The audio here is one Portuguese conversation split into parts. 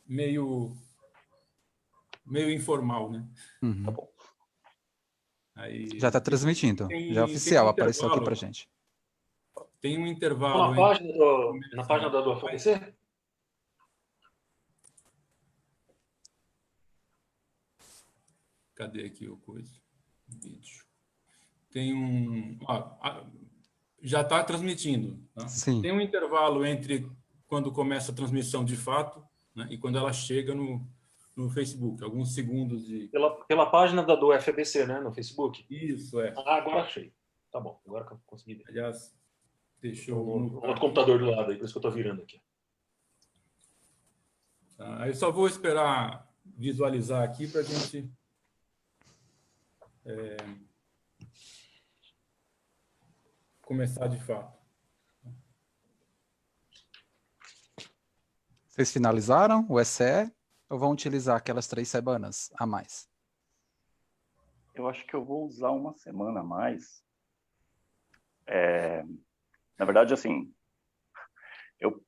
meio informal, né? Uhum. Tá bom. Aí, Já está transmitindo. Já é oficial, apareceu aqui para gente. Tem um intervalo. Na página do UFABC? Cadê aqui o coisa? Vídeo. Tem um... já está transmitindo. Tá? Sim. Tem um intervalo entre quando começa a transmissão de fato, né, e quando ela chega no Facebook. Alguns segundos de... Pela página do UFABC, né? No Facebook? Isso, é. Agora achei. Tá bom, agora que eu consegui ver. Aliás, deixou no outro computador do lado aí, por isso que eu estou virando aqui. Tá? Eu só vou esperar visualizar aqui para a gente... começar de fato. Vocês finalizaram o SE ou vão utilizar aquelas 3 semanas a mais? Eu acho que eu vou usar uma semana a mais. Na verdade, assim, eu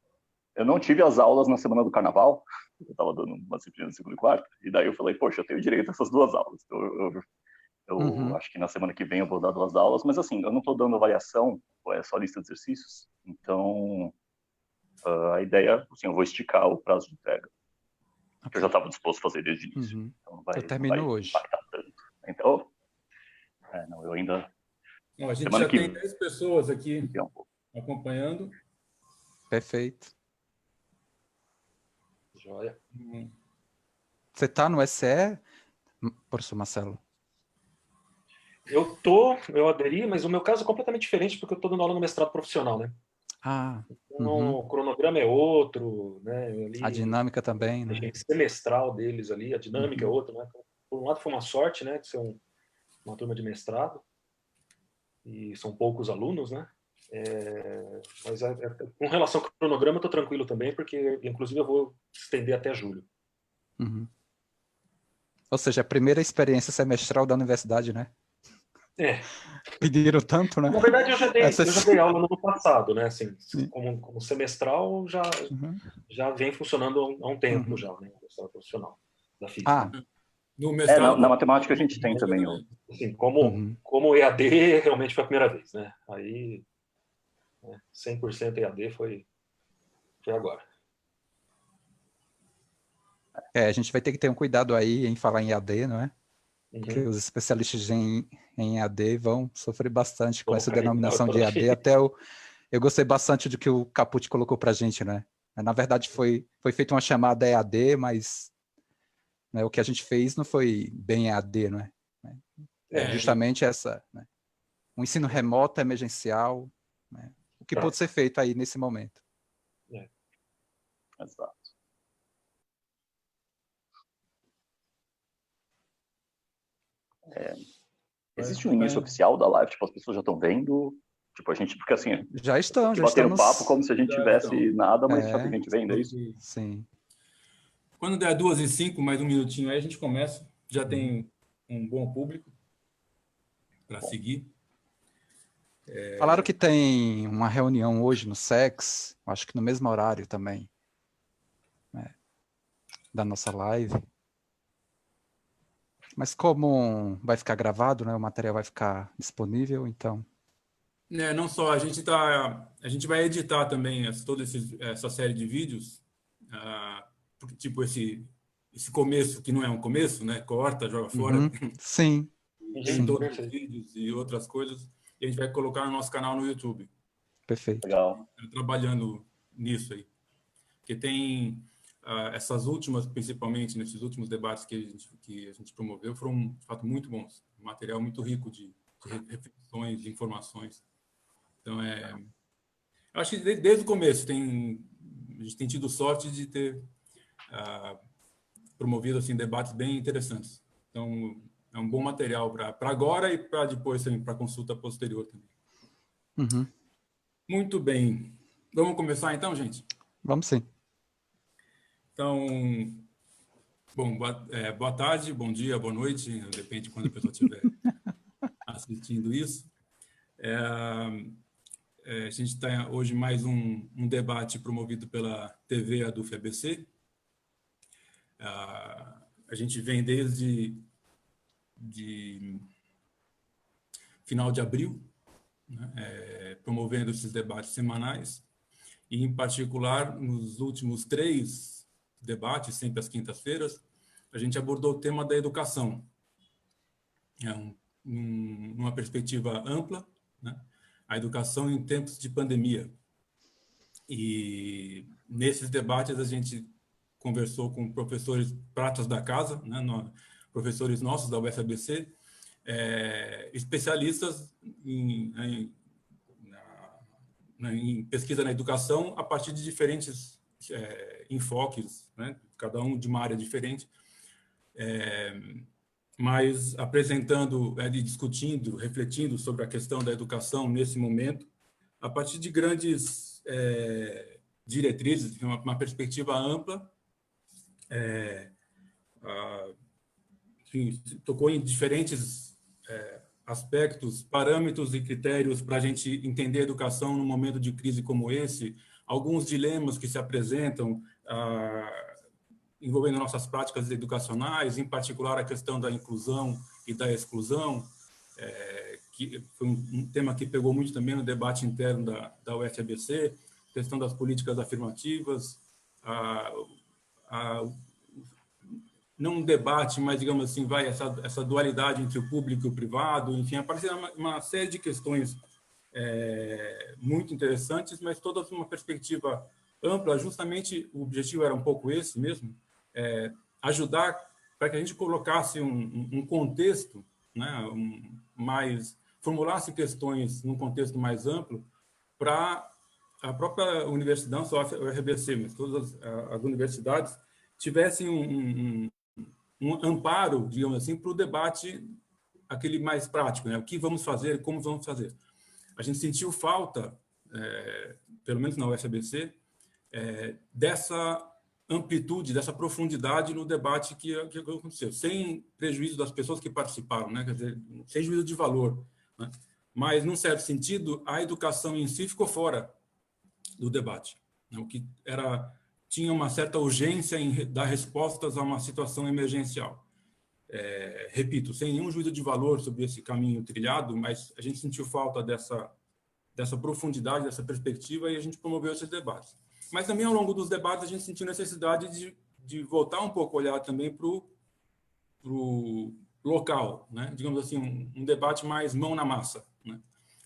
não tive as aulas na semana do carnaval. Eu estava dando uma disciplina no segundo e quarto, e daí eu falei, poxa, eu tenho direito a essas 2 aulas. Então, eu acho que na semana que vem eu vou dar 2 aulas, mas assim, eu não estou dando avaliação, é só lista de exercícios. Então, a ideia, assim, eu vou esticar o prazo de entrega. Que eu já estava disposto a fazer desde o início. Uhum. Então não termino vai hoje. impactar tanto. Então, não, eu ainda... Bom, a gente já tem 10 pessoas aqui acompanhando. Perfeito. Joia. Você está no SE, professor Marcelo? Eu aderi, mas o meu caso é completamente diferente porque eu estou dando aula no mestrado profissional, né? Então, o cronograma é outro, né? Ali, a dinâmica também, né? A semestral deles ali, a dinâmica é outra, né? Por um lado foi uma sorte, né? De ser uma turma de mestrado e são poucos alunos, né? Mas com relação ao cronograma eu estou tranquilo também, porque inclusive eu vou estender até julho. Ou seja, a primeira experiência semestral da universidade, né? É. Pediram tanto, né? Na verdade, eu já dei aula no ano passado, né? Assim, como semestral, já vem funcionando há um tempo já, né? O profissional da física. No mestrado, na matemática a gente tem também o... Assim, como EAD, realmente foi a primeira vez, né? Aí, 100% EAD foi agora. A gente vai ter que ter um cuidado aí em falar em EAD, não é? Porque os especialistas em EAD vão sofrer bastante com essa denominação de EAD. Até eu gostei bastante do que o Capucci colocou para a gente, né? Na verdade, foi feita uma chamada EAD, mas né, o que a gente fez não foi bem EAD, não é? Justamente essa, né? Um ensino remoto, emergencial, né? O que pode ser feito aí nesse momento. Exato. Existe um início oficial da live? Tipo, as pessoas já estão vendo? Tipo, a gente... Porque assim... Já estamos. Batendo papo como se a gente tivesse nada, mas já tem gente vendo, é isso? Sim. Quando der 2h05, mais um minutinho aí, a gente começa. Já tem um bom público para seguir. Falaram que tem uma reunião hoje no SEX, acho que no mesmo horário também, né, da nossa live. Mas como vai ficar gravado, né, o material vai ficar disponível, então... Não só, a gente vai editar também toda essa série de vídeos, porque, tipo, esse começo, que não é um começo, né? Corta, joga fora. Sim. Tem todos os vídeos e outras coisas, e a gente vai colocar no nosso canal no YouTube. Perfeito. Legal. Trabalhando nisso aí. Porque tem essas últimas, principalmente nesses últimos debates que a gente promoveu, foram, de fato, muito bons. Um material muito rico de reflexões, de informações. Então, eu acho que desde o começo a gente tem tido sorte de ter promovido assim, debates bem interessantes. Então, é um bom material para agora e para depois, para consulta posterior também. Muito bem. Vamos começar então, gente? Vamos sim. Então, bom, boa tarde, bom dia, boa noite, depende de quando a pessoa estiver assistindo isso. A gente está hoje mais um debate promovido pela TV ADUF-ABC. A gente vem desde final de abril, né, promovendo esses debates semanais, e, em particular, nos últimos 3 debates, sempre às quintas-feiras, a gente abordou o tema da educação, numa perspectiva ampla, né, a educação em tempos de pandemia. E, nesses debates, a gente conversou com professores pratas da casa, né, professores nossos da UFABC, especialistas em pesquisa na educação a partir de diferentes enfoques, né, cada um de uma área diferente, mas apresentando, discutindo, refletindo sobre a questão da educação nesse momento, a partir de grandes diretrizes, uma perspectiva ampla, que tocou em diferentes aspectos, parâmetros e critérios para a gente entender a educação num momento de crise como esse, alguns dilemas que se apresentam envolvendo nossas práticas educacionais, em particular a questão da inclusão e da exclusão, que foi um tema que pegou muito também no debate interno da UFABC, questão das políticas afirmativas, não um debate, mas, digamos assim, essa dualidade entre o público e o privado, enfim, apareceram uma série de questões muito interessantes, mas todas uma perspectiva ampla. Justamente o objetivo era um pouco esse mesmo, ajudar para que a gente colocasse um contexto, né, formulasse questões num contexto mais amplo para a própria universidade, não só a UFABC, mas todas as universidades tivessem um amparo, digamos assim, para o debate, aquele mais prático, né? O que vamos fazer, como vamos fazer. A gente sentiu falta, pelo menos na UFABC, dessa amplitude, dessa profundidade no debate que aconteceu, sem prejuízo das pessoas que participaram, né? Quer dizer, sem juízo de valor, né? Mas, num certo sentido, a educação em si ficou fora do debate, né? O que tinha uma certa urgência em dar respostas a uma situação emergencial. Repito, sem nenhum juízo de valor sobre esse caminho trilhado, mas a gente sentiu falta dessa profundidade, dessa perspectiva, e a gente promoveu esses debates. Mas também, ao longo dos debates, a gente sentiu necessidade de voltar um pouco, olhar também para o local, né? Digamos assim, um debate mais mão na massa, né?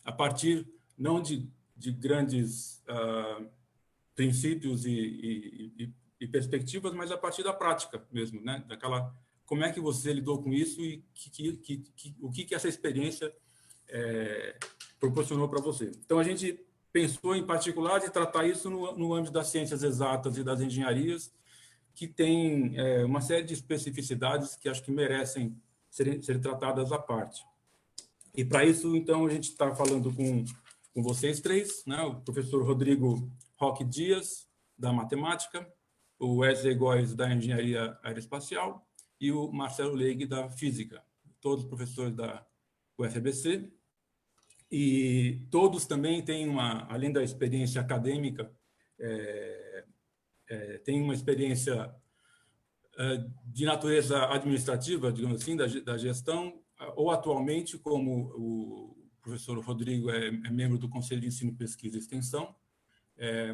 A partir, não de grandes princípios e perspectivas, mas a partir da prática mesmo, né? Como é que você lidou com isso e o que essa experiência proporcionou para você. Então, a gente pensou, em particular, de tratar isso no âmbito das ciências exatas e das engenharias, que tem uma série de especificidades que acho que merecem ser tratadas à parte. E, para isso, então, a gente está falando com vocês 3, né? O professor Rodrigo Roque Dias, da matemática, o Wesley Góes, da engenharia aeroespacial, e o Marcelo Leig, da física, todos professores da UFABC, e todos também têm além da experiência acadêmica, têm uma experiência de natureza administrativa, digamos assim, da gestão, ou atualmente, como o professor Rodrigo é membro do Conselho de Ensino, Pesquisa e Extensão,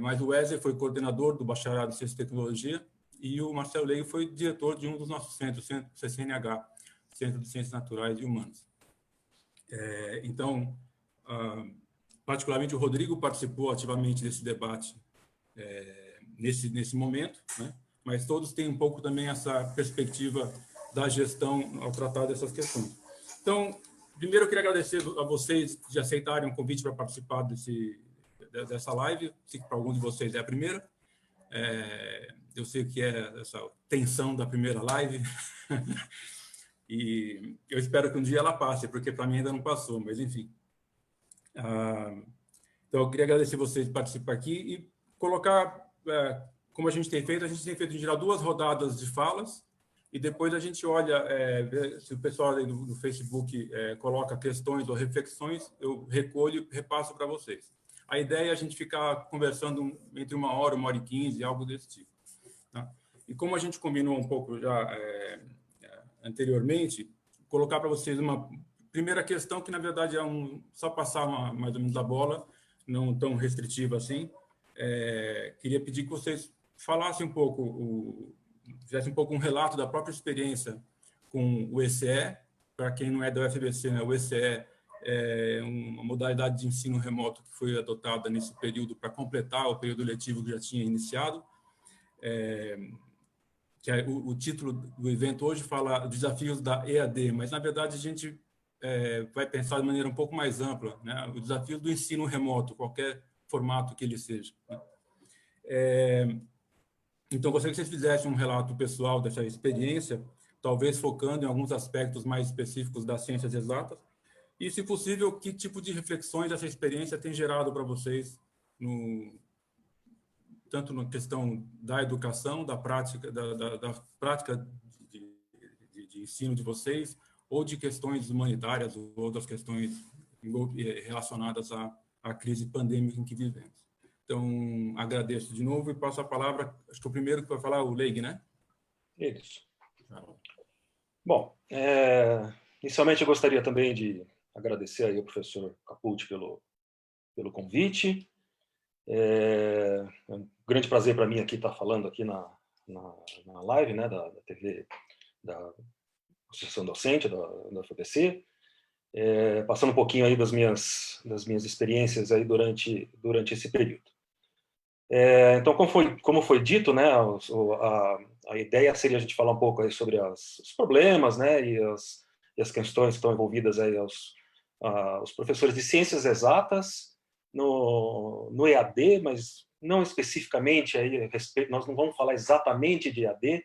mas o Wesley foi coordenador do Bacharelado em Ciência e Tecnologia, e o Marcelo Leig foi diretor de um dos nossos centros, o CCNH, Centro de Ciências Naturais e Humanas. Então, particularmente o Rodrigo participou ativamente desse debate nesse momento, né? Mas todos têm um pouco também essa perspectiva da gestão ao tratar dessas questões. Então, primeiro eu queria agradecer a vocês de aceitarem o convite para participar dessa live, sei que para alguns de vocês é a primeira. Eu sei que é essa tensão da primeira live, e eu espero que um dia ela passe, porque para mim ainda não passou, mas enfim. Então, eu queria agradecer vocês de participar aqui e colocar, como a gente tem feito em geral 2 rodadas de falas, e depois a gente olha, se o pessoal aí no Facebook coloca questões ou reflexões, eu recolho e repasso para vocês. a ideia é a gente ficar conversando entre 1 hora e 15, algo desse tipo. Tá? E como a gente combinou um pouco já anteriormente, colocar para vocês uma primeira questão que, na verdade, é só passar mais ou menos a bola, não tão restritiva assim. Queria pedir que vocês falassem um pouco, fizessem um pouco um relato da própria experiência com o ECE. Para quem não é da UFBC, né, o ECE é uma modalidade de ensino remoto que foi adotada nesse período para completar o período letivo que já tinha iniciado. O título do evento hoje fala Desafios da EAD, mas, na verdade, a gente vai pensar de maneira um pouco mais ampla, né? O desafio do ensino remoto, qualquer formato que ele seja. Né? Então, gostaria que vocês fizessem um relato pessoal dessa experiência, talvez focando em alguns aspectos mais específicos das ciências exatas, e, se possível, que tipo de reflexões essa experiência tem gerado para vocês, tanto na questão da educação, da prática, da prática de ensino de vocês, ou de questões humanitárias, ou outras questões relacionadas à crise pandêmica em que vivemos. Então, agradeço de novo e passo a palavra, acho que o primeiro que vai falar é o Leig, né? Isso. Bom, inicialmente eu gostaria também de agradecer aí ao professor Capucci pelo convite. É um grande prazer para mim aqui estar falando aqui na live, né, da TV, da Associação Docente, da UFBC, passando um pouquinho aí das minhas experiências aí durante esse período. Então, como foi dito, né, a ideia seria a gente falar um pouco aí sobre os problemas, né, e as questões que estão envolvidas aí aos professores de ciências exatas no EAD, mas não especificamente aí, nós não vamos falar exatamente de EAD,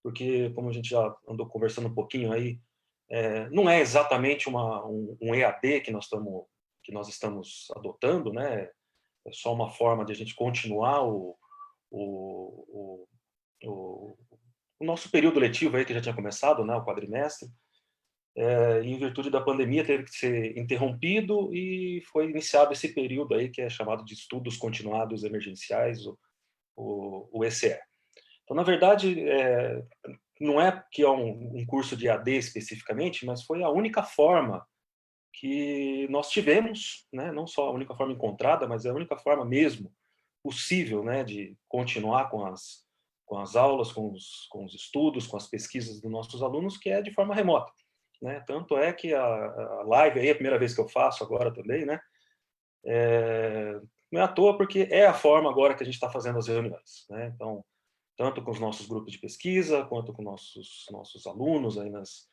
porque, como a gente já andou conversando um pouquinho aí, não é exatamente um EAD que nós estamos adotando, né? É só uma forma de a gente continuar o nosso período letivo aí que já tinha começado, né? O quadrimestre. Em virtude da pandemia, teve que ser interrompido e foi iniciado esse período aí que é chamado de estudos continuados emergenciais, o ECE. Então, na verdade, não é que é um curso de AD especificamente, mas foi a única forma que nós tivemos, né, não só a única forma encontrada, mas a única forma mesmo possível, né, de continuar com as aulas, com os estudos, com as pesquisas dos nossos alunos, que é de forma remota. Né? Tanto é que a live aí, é a primeira vez que eu faço agora também, né? Não é à toa, porque é a forma agora que a gente está fazendo as reuniões. Né? Então, tanto com os nossos grupos de pesquisa, quanto com nossos alunos aí nas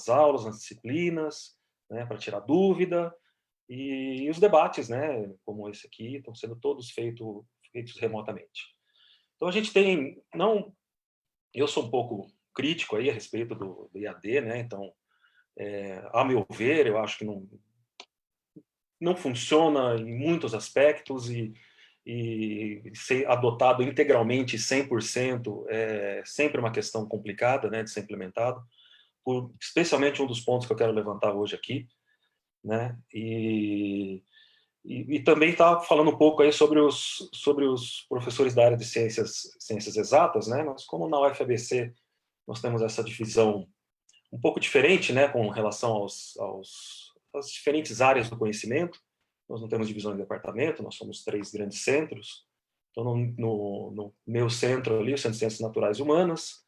aulas, nas disciplinas, né, para tirar dúvida, e os debates, né, como esse aqui, estão sendo todos feitos remotamente. Então, a gente tem... eu sou um pouco crítico aí a respeito do EAD, né, então, a meu ver, eu acho que não funciona em muitos aspectos e ser adotado integralmente 100% é sempre uma questão complicada, né, de ser implementado, especialmente um dos pontos que eu quero levantar hoje aqui, né, e também está falando um pouco aí sobre os professores da área de ciências exatas, né, mas como na UFABC nós temos essa divisão um pouco diferente, né, com relação às diferentes áreas do conhecimento. Nós não temos divisão de departamento, nós somos 3 grandes centros. Então, no meu centro ali, o Centro de Ciências Naturais e Humanas,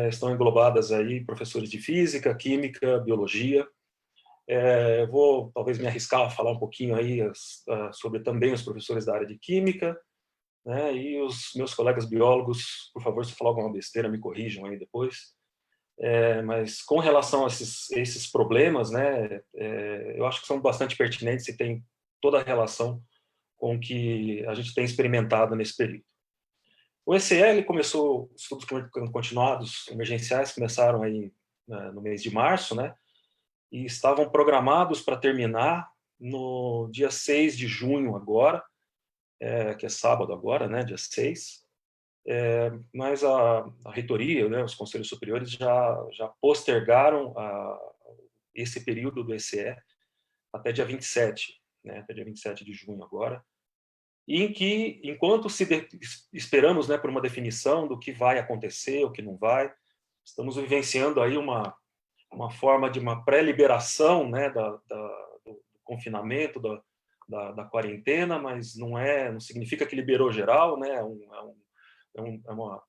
estão englobadas aí professores de física, química, biologia. Vou talvez me arriscar a falar um pouquinho aí sobre também os professores da área de química, né, e os meus colegas biólogos, por favor, se eu falar alguma besteira, me corrijam aí depois. Mas com relação a esses problemas, né, eu acho que são bastante pertinentes e tem toda a relação com o que a gente tem experimentado nesse período. O ECE começou, estudos continuados emergenciais começaram aí no mês de março, né, e estavam programados para terminar no dia 6 de junho agora, que é sábado agora, né, dia 6. Mas a reitoria, né, os conselhos superiores já postergaram esse período do ECE até dia 27. né, até dia 27 de junho agora, e em que, enquanto esperamos, né, por uma definição do que vai acontecer, o que não vai, estamos vivenciando aí uma forma de uma pré-liberação, né, do confinamento, da quarentena, mas não significa que liberou geral, né, é uma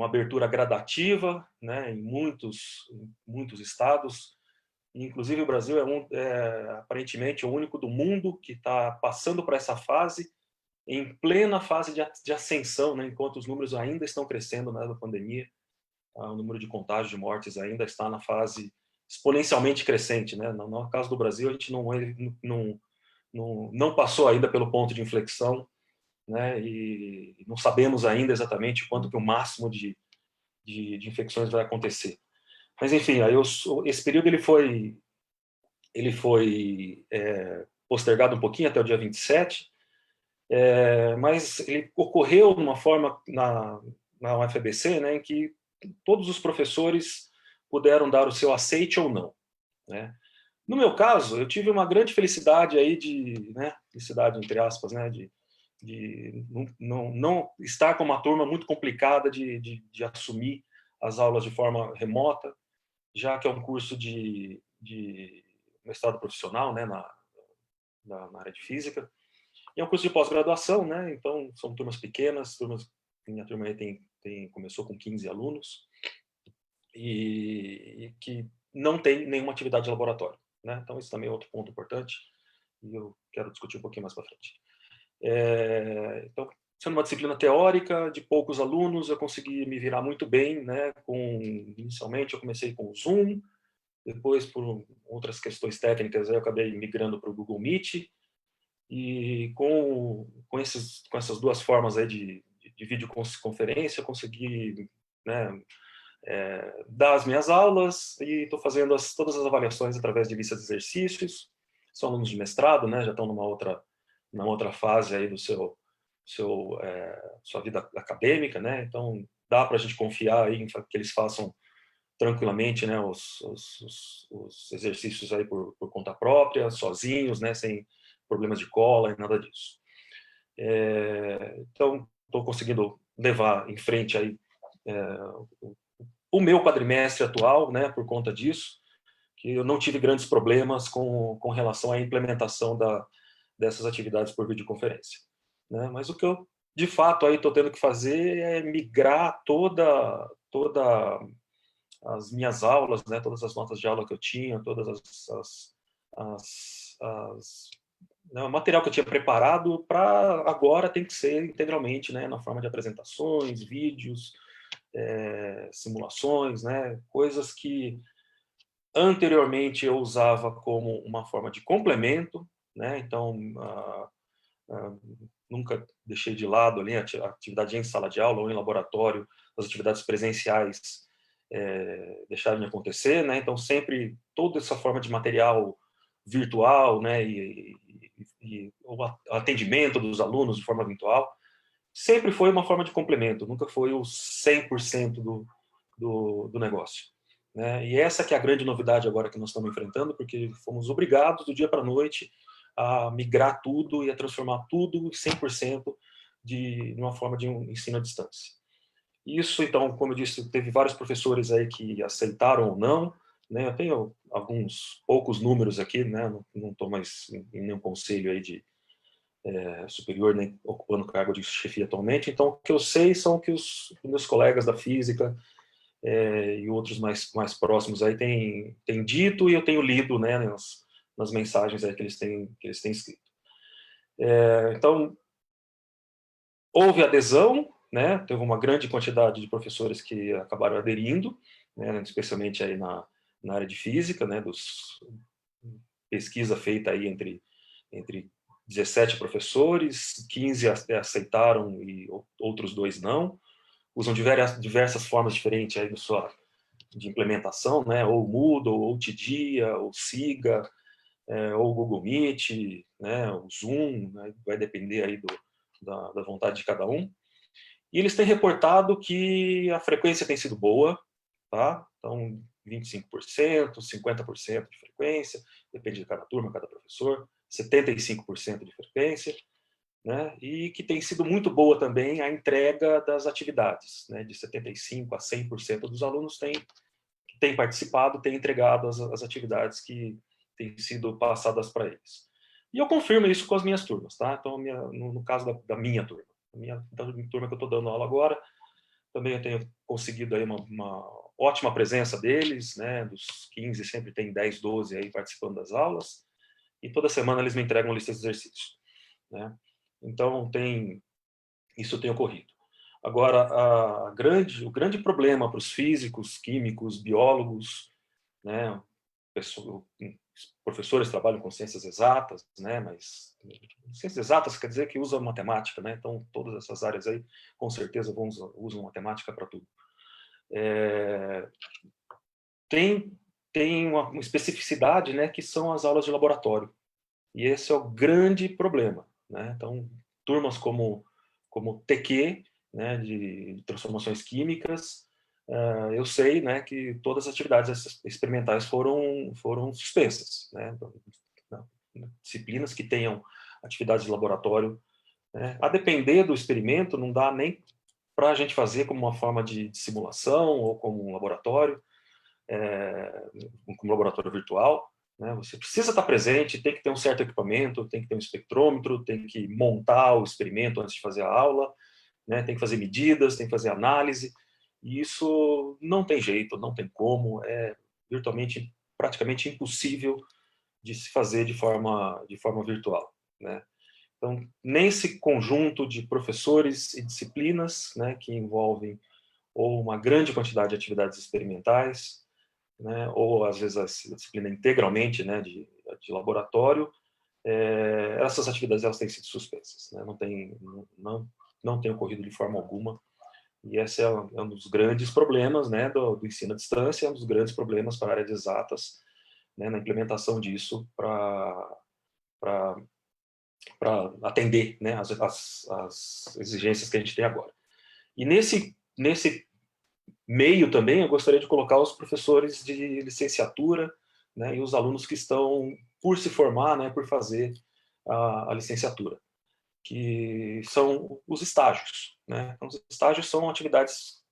abertura gradativa, né, em muitos estados. Inclusive o Brasil é aparentemente o único do mundo que está passando por essa fase, em plena fase de ascensão, né, enquanto os números ainda estão crescendo, né, da pandemia. O número de contágios, de mortes ainda está na fase exponencialmente crescente, né? No caso do Brasil, a gente não passou ainda pelo ponto de inflexão, né? E não sabemos ainda exatamente quanto que o máximo de infecções vai acontecer. Mas enfim, aí esse período ele foi postergado um pouquinho até o dia 27, mas ele ocorreu de uma forma na UFABC, né, em que todos os professores puderam dar o seu aceite ou não, né? No meu caso, eu tive uma grande felicidade aí felicidade entre aspas, né, de não estar com uma turma muito complicada de assumir as aulas de forma remota, já que é um curso de mestrado profissional, né, na área de física, e é um curso de pós-graduação, né, então são turmas pequenas, minha turma aí começou com 15 alunos, e que não tem nenhuma atividade de laboratório, né? Então, isso também é outro ponto importante, e eu quero discutir um pouquinho mais para frente. Então, sendo uma disciplina teórica, de poucos alunos, eu consegui me virar muito bem, né? Inicialmente, eu comecei com o Zoom, depois, por outras questões técnicas, eu acabei migrando para o Google Meet, e com essas duas formas aí de videoconferência, eu consegui, né, dar as minhas aulas, e estou fazendo todas as avaliações através de listas de exercícios. São alunos de mestrado, né, já estão numa outra fase aí sua vida acadêmica, né, então dá para a gente confiar aí que eles façam tranquilamente, né, os exercícios aí por conta própria, sozinhos, né, sem problemas de cola e nada disso. Então, estou conseguindo levar em frente aí o meu quadrimestre atual, né, por conta disso, que eu não tive grandes problemas com relação à implementação dessas atividades por videoconferência, né? Mas o que eu, de fato, aí estou tendo que fazer é migrar toda as minhas aulas, né, todas as notas de aula que eu tinha, todas o material que eu tinha preparado, para agora tem que ser integralmente, né, na forma de apresentações, vídeos, simulações, né, coisas que anteriormente eu usava como uma forma de complemento, né, então nunca deixei de lado ali a atividade em sala de aula ou em laboratório, as atividades presenciais deixaram de acontecer, né, então sempre toda essa forma de material virtual, né, e o atendimento dos alunos de forma virtual sempre foi uma forma de complemento, nunca foi o 100% do negócio, né? E essa que é a grande novidade agora que nós estamos enfrentando, porque fomos obrigados do dia para a noite a migrar tudo e a transformar tudo 100% de uma forma de um ensino à distância. Isso, então, como eu disse, teve vários professores aí que aceitaram ou não, né? Eu tenho alguns poucos números aqui, né? Não estou mais em nenhum conselho aí de superior, nem ocupando cargo de chefia atualmente. Então, o que eu sei são que os meus colegas da física e outros mais próximos aí têm dito, e eu tenho lido, né, nas mensagens aí que eles têm escrito. Então, houve adesão, né? Teve uma grande quantidade de professores que acabaram aderindo, né, especialmente aí na área de física, né, pesquisa feita aí entre 17 professores, 15 aceitaram e outros 2 não. Usam diversas formas diferentes aí de implementação, né? Ou Moodle, ou Tidia, ou Siga, ou Google Meet, né? O Zoom, né? Vai depender aí da vontade de cada um. E eles têm reportado que a frequência tem sido boa, tá? Então, 25%, 50% de frequência, depende de cada turma, cada professor, 75% de frequência, né? E que tem sido muito boa também a entrega das atividades, né? De 75% a 100% dos alunos que têm participado, têm entregado as atividades que têm sido passadas para eles. E eu confirmo isso com as minhas turmas, tá? Então, no caso da minha turma, da turma que eu estou dando aula agora, também eu tenho conseguido aí uma ótima presença deles, né? Dos 15, sempre tem 10, 12 aí participando das aulas, e toda semana eles me entregam listas de exercícios, né? Então, isso tem ocorrido. Agora, o grande problema para os físicos, químicos, biólogos, né? Professores trabalham com ciências exatas, né? Mas ciências exatas quer dizer que usam matemática, né? Então, todas essas áreas aí, com certeza, usam matemática para tudo. Tem uma especificidade, né? Que são as aulas de laboratório. E esse é o grande problema, né? Então, turmas como TQ, né? De transformações químicas, eu sei, né, que todas as atividades experimentais foram suspensas, né? Disciplinas que tenham atividades de laboratório, né? A depender do experimento, não dá nem para a gente fazer como uma forma de simulação ou como um laboratório, como laboratório virtual, né? Você precisa estar presente, tem que ter um certo equipamento, tem que ter um espectrômetro, tem que montar o experimento antes de fazer a aula, né? Tem que fazer medidas, tem que fazer análise, e isso não tem jeito, não tem como, é virtualmente, praticamente impossível de se fazer de forma virtual, né? Então, nesse conjunto de professores e disciplinas, né, que envolvem ou uma grande quantidade de atividades experimentais, né, ou às vezes a disciplina integralmente, né, de laboratório, essas atividades elas têm sido suspensas, né? Não tem ocorrido de forma alguma, e esse é um dos grandes problemas, né, do ensino à distância, é um dos grandes problemas para a área de exatas, né, na implementação disso para atender, né, as exigências que a gente tem agora. E nesse meio também eu gostaria de colocar os professores de licenciatura, né, e os alunos que estão por se formar, né, por fazer a licenciatura, que são os estágios, né? Então, os estágios são atividades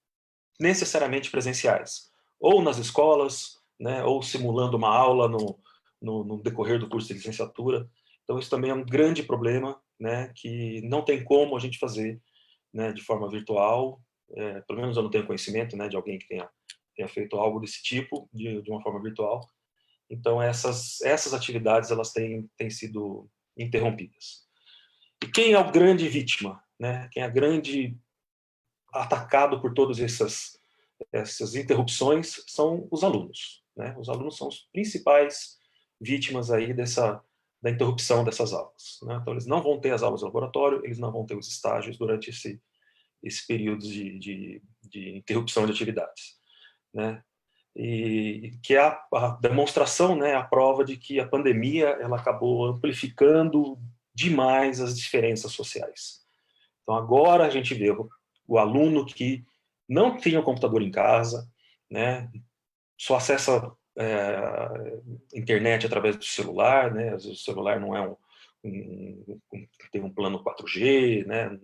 necessariamente presenciais, ou nas escolas, né, ou simulando uma aula no decorrer do curso de licenciatura. Então, isso também é um grande problema, né, que não tem como a gente fazer, né, de forma virtual. Pelo menos eu não tenho conhecimento, né, de alguém que tenha feito algo desse tipo, de uma forma virtual. Então, essas atividades elas têm sido interrompidas. E quem é o grande vítima, né? Quem é grande atacado por todas essas interrupções são os alunos, né? Os alunos são os principais vítimas aí da interrupção dessas aulas, né? Então, eles não vão ter as aulas de laboratório, eles não vão ter os estágios durante esse período de interrupção de atividades, né? E que é a demonstração, né, a prova de que a pandemia ela acabou amplificando demais as diferenças sociais. Então agora a gente vê o aluno que não tinha o computador em casa, né, só acessa internet através do celular, né, às vezes o celular não é tem um plano 4G, né,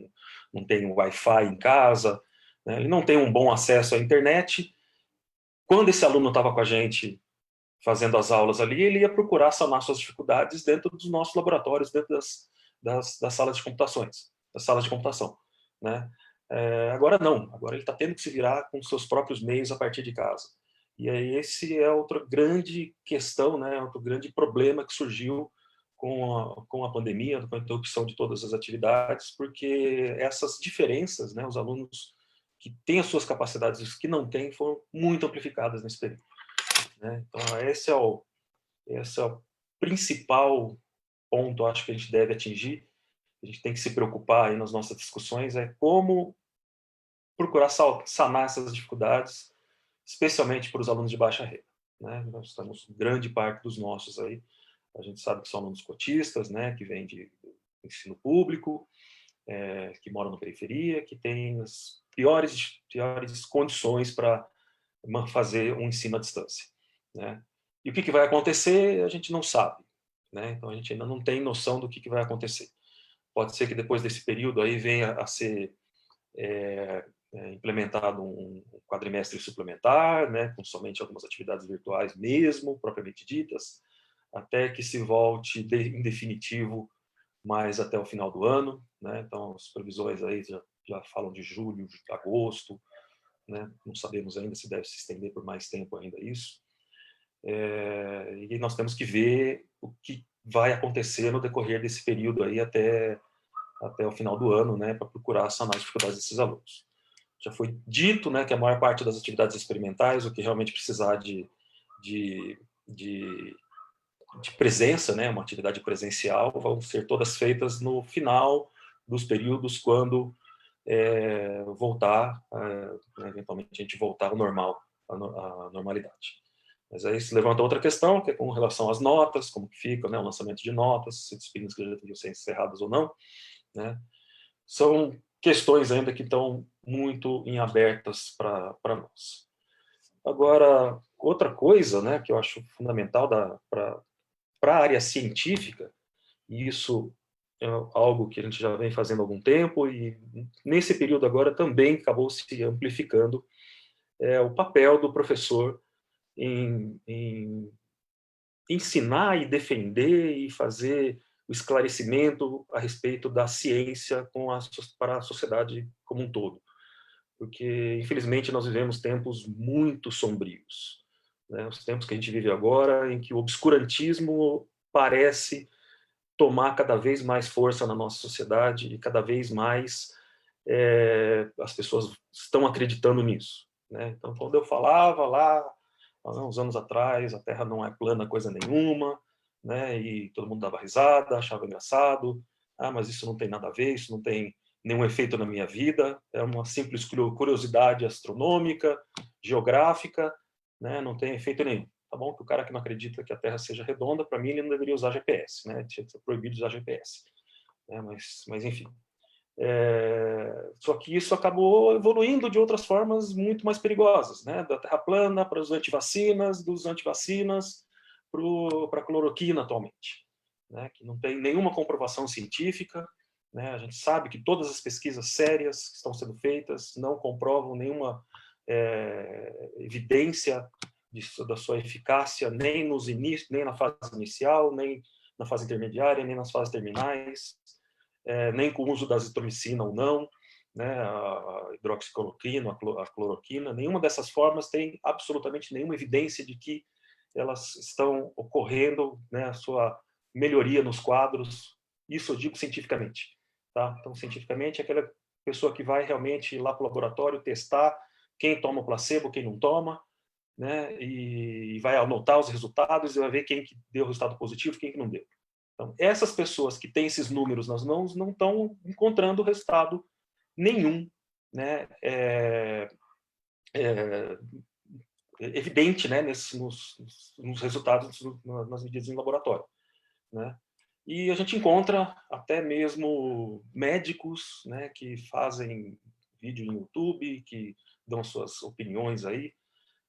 não tem um Wi-Fi em casa, né, ele não tem um bom acesso à internet. Quando esse aluno estava com a gente fazendo as aulas ali, ele ia procurar sanar suas dificuldades dentro dos nossos laboratórios, dentro das salas de computação, né? Agora não, agora ele está tendo que se virar com seus próprios meios a partir de casa. E aí esse é outra grande questão, né? Outro grande problema que surgiu com a pandemia, com a interrupção de todas as atividades, porque essas diferenças, né? Os alunos que têm as suas capacidades e os que não têm foram muito amplificadas nesse período, né? Então, esse é o principal ponto, acho que a gente deve atingir. A gente tem que se preocupar aí nas nossas discussões, é como procurar sanar essas dificuldades, especialmente para os alunos de baixa renda, né? Nós temos grande parte dos nossos aí, a gente sabe que são alunos cotistas, né, que vêm de ensino público, que moram na periferia, que têm as piores condições para fazer um ensino à distância, né? E o que vai acontecer, a gente não sabe. né? Então a gente ainda não tem noção do que vai acontecer. Pode ser que depois desse período aí venha a ser implementado um quadrimestre suplementar, né, com somente algumas atividades virtuais mesmo, propriamente ditas, até que se volte em definitivo mais até o final do ano, né? Então as previsões aí já falam de julho, agosto, né? Não sabemos ainda se deve se estender por mais tempo ainda isso. E nós temos que ver o que vai acontecer no decorrer desse período aí até o final do ano, né, para procurar sanar as dificuldades desses alunos. Já foi dito, né, que a maior parte das atividades experimentais, o que realmente precisar de presença, né, uma atividade presencial, vão ser todas feitas no final dos períodos, quando voltar, eventualmente a gente voltar ao normal, à normalidade. Mas aí se levanta outra questão, que é com relação às notas, como que fica, né, o lançamento de notas, se disciplinas que já deviam ser encerradas ou não, né? São questões ainda que estão muito em abertas para nós. Agora, outra coisa, né, que eu acho fundamental para a área científica, e isso é algo que a gente já vem fazendo há algum tempo, e nesse período agora também acabou se amplificando, é o papel do professor em ensinar e defender e fazer o esclarecimento a respeito da ciência para a sociedade como um todo. Porque, infelizmente, nós vivemos tempos muito sombrios, né? Os tempos que a gente vive agora, em que o obscurantismo parece tomar cada vez mais força na nossa sociedade e cada vez mais as pessoas estão acreditando nisso, né? Então, quando eu falava lá, há uns anos atrás, a Terra não é plana coisa nenhuma, né? E todo mundo dava risada, achava engraçado. Mas isso não tem nada a ver, isso não tem nenhum efeito na minha vida, é uma simples curiosidade astronômica, geográfica, né? Não tem efeito nenhum. Tá bom? Que o cara que não acredita que a Terra seja redonda, para mim, ele não deveria usar GPS, né? Tinha que ser proibido usar GPS. Mas enfim. Só que isso acabou evoluindo de outras formas muito mais perigosas, né? Da terra plana para os antivacinas, dos antivacinas para a cloroquina atualmente, né? Que não tem nenhuma comprovação científica, né? A gente sabe que todas as pesquisas sérias que estão sendo feitas não comprovam nenhuma evidência da sua eficácia, nem na fase inicial, nem na fase intermediária, nem nas fases terminais. Nem com o uso da azitromicina ou não, né, a hidroxicloroquina, a cloroquina, nenhuma dessas formas tem absolutamente nenhuma evidência de que elas estão ocorrendo, né, a sua melhoria nos quadros. Isso eu digo cientificamente. Tá? Então, cientificamente, é aquela pessoa que vai realmente ir lá para o laboratório testar quem toma o placebo, quem não toma, né, e vai anotar os resultados e vai ver quem que deu resultado positivo e quem que não deu. Então, essas pessoas que têm esses números nas mãos não estão encontrando resultado nenhum, né, evidente, né, nos resultados, nas medidas em laboratório, né? E a gente encontra até mesmo médicos, né, que fazem vídeo no YouTube, que dão suas opiniões aí,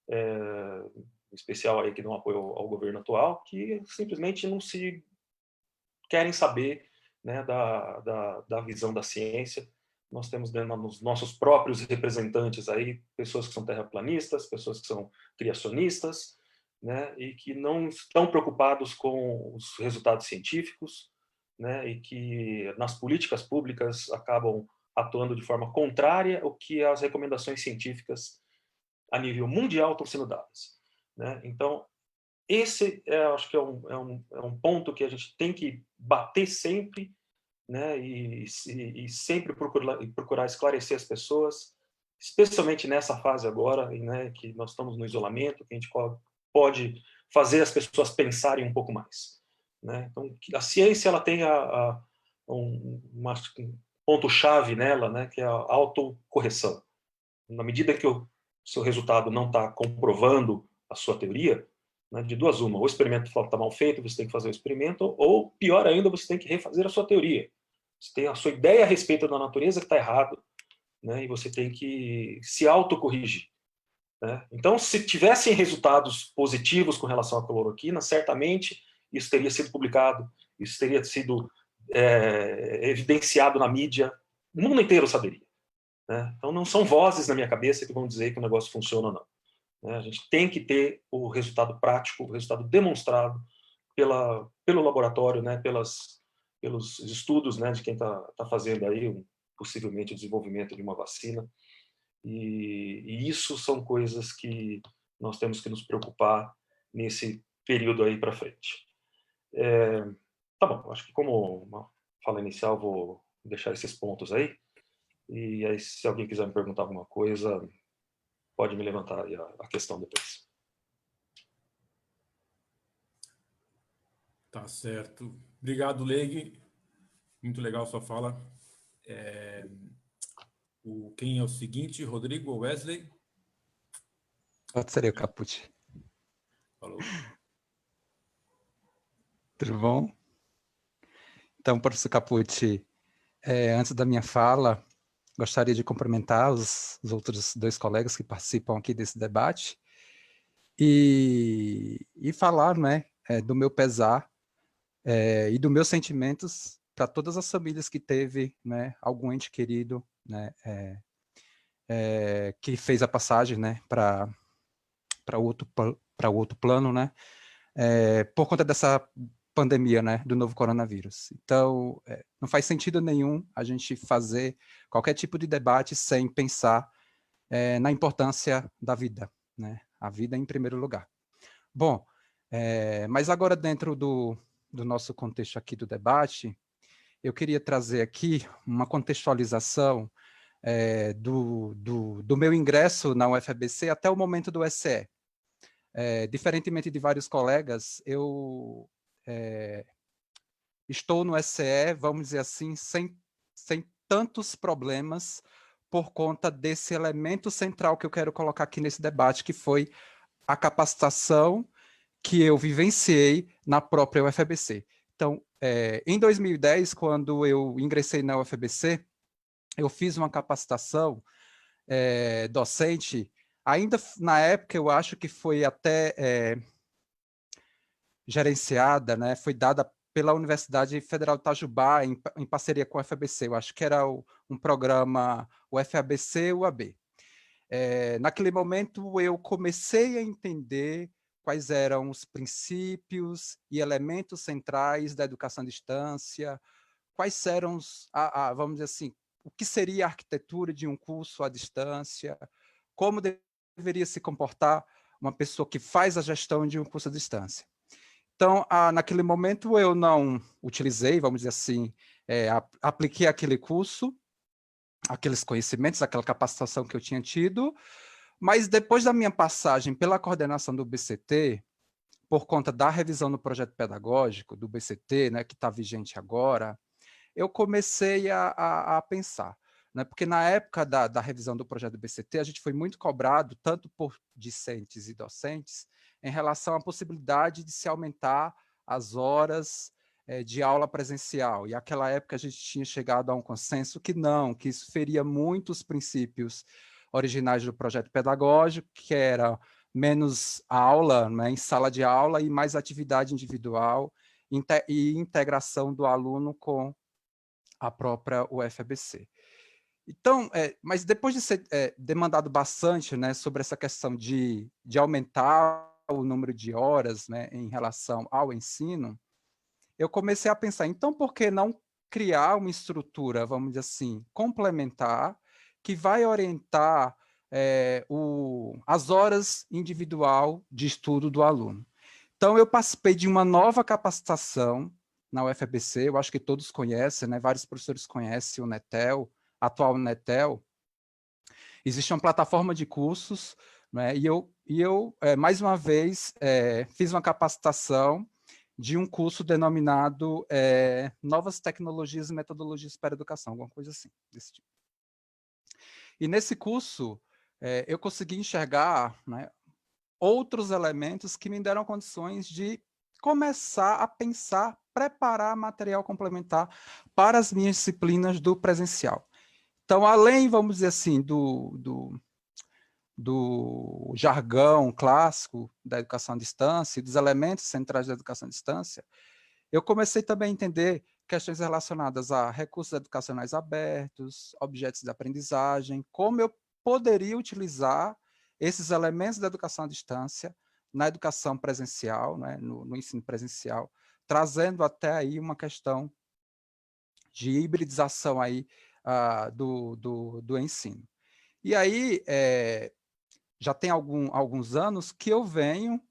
em especial aí que dão apoio ao governo atual, que simplesmente não se querem saber, né, da visão da ciência. Nós temos nos nossos próprios representantes aí pessoas que são terraplanistas, pessoas que são criacionistas, né, e que não estão preocupados com os resultados científicos, né, e que nas políticas públicas acabam atuando de forma contrária ao que as recomendações científicas a nível mundial estão sendo dadas, né? Então, esse acho que é um ponto que a gente tem que bater sempre, né, e sempre procurar esclarecer as pessoas, especialmente nessa fase agora, né, que nós estamos no isolamento, que a gente pode fazer as pessoas pensarem um pouco mais, né? Então, a ciência ela tem um ponto-chave nela, né, que é a autocorreção. Na medida que o seu resultado não está comprovando a sua teoria, né, de duas uma, ou o experimento está mal feito, você tem que fazer o experimento, ou pior ainda, você tem que refazer a sua teoria. Você tem a sua ideia a respeito da natureza que está errado, né, e você tem que se autocorrigir, né? Então, se tivessem resultados positivos com relação à cloroquina, certamente isso teria sido publicado, isso teria sido evidenciado na mídia, o mundo inteiro saberia. Né? Então, não são vozes na minha cabeça que vão dizer que o negócio funciona ou não. Né? A gente tem que ter o resultado prático, o resultado demonstrado pelo laboratório, né? pelos estudos, né? de quem está fazendo aí possivelmente o desenvolvimento de uma vacina. E isso são coisas que nós temos que nos preocupar nesse período aí para frente. Tá bom, acho que como uma fala inicial, vou deixar esses pontos aí. E aí, se alguém quiser me perguntar alguma coisa, pode me levantar aí a questão depois. Tá certo. Obrigado, Leig. Muito legal a sua fala. Quem é o seguinte, Rodrigo ou Wesley? Pode ser eu, Capucci. Falou. Tudo bom? Então, professor Capucci, antes da minha fala, gostaria de cumprimentar os outros 2 colegas que participam aqui desse debate e falar, né, do meu pesar e dos meus sentimentos para todas as famílias que teve, né, algum ente querido, né, que fez a passagem, né, para outro plano, né, por conta dessa pandemia, né, do novo coronavírus. Então, não faz sentido nenhum a gente fazer qualquer tipo de debate sem pensar na importância da vida, né, a vida em primeiro lugar. Bom, mas agora dentro do nosso contexto aqui do debate, eu queria trazer aqui uma contextualização do meu ingresso na UFABC até o momento do SE. Diferentemente de vários colegas, eu estou no SE, vamos dizer assim, sem tantos problemas por conta desse elemento central que eu quero colocar aqui nesse debate, que foi a capacitação que eu vivenciei na própria UFABC. Então, em 2010, quando eu ingressei na UFABC, eu fiz uma capacitação docente, ainda na época eu acho que foi até gerenciada, né, foi dada pela Universidade Federal de Itajubá, em parceria com a UFABC, eu acho que era um programa UFABC-UAB. Naquele momento eu comecei a entender quais eram os princípios e elementos centrais da educação à distância, quais eram vamos dizer assim, o que seria a arquitetura de um curso à distância, como deveria se comportar uma pessoa que faz a gestão de um curso à distância. Então, naquele momento eu não utilizei, vamos dizer assim, apliquei aquele curso, aqueles conhecimentos, aquela capacitação que eu tinha tido, mas depois da minha passagem pela coordenação do BCT, por conta da revisão do projeto pedagógico do BCT, né, que está vigente agora, eu comecei a pensar, né, porque na época da revisão do projeto do BCT, a gente foi muito cobrado, tanto por discentes e docentes, em relação à possibilidade de se aumentar as horas de aula presencial. E naquela época a gente tinha chegado a um consenso que não, que isso feria muito os princípios originais do projeto pedagógico, que era menos aula, né, em sala de aula, e mais atividade individual e integração do aluno com a própria UFABC. Então, mas depois de ser demandado bastante, né, sobre essa questão de aumentar o número de horas, né, em relação ao ensino, eu comecei a pensar, então por que não criar uma estrutura, vamos dizer assim, complementar, que vai orientar as horas individual de estudo do aluno. Então, eu participei de uma nova capacitação na UFABC, eu acho que todos conhecem, né? Vários professores conhecem o Netel, atual Netel. Existe uma plataforma de cursos, né? E eu mais uma vez, fiz uma capacitação de um curso denominado Novas Tecnologias e Metodologias para a Educação, alguma coisa assim, desse tipo. E nesse curso, eu consegui enxergar, né, outros elementos que me deram condições de começar a pensar, preparar material complementar para as minhas disciplinas do presencial. Então, além, vamos dizer assim, do jargão clássico da educação à distância e dos elementos centrais da educação à distância, eu comecei também a entender questões relacionadas a recursos educacionais abertos, objetos de aprendizagem, como eu poderia utilizar esses elementos da educação à distância na educação presencial, né, no ensino presencial, trazendo até aí uma questão de hibridização aí, do ensino. E aí, já tem alguns anos que eu venho,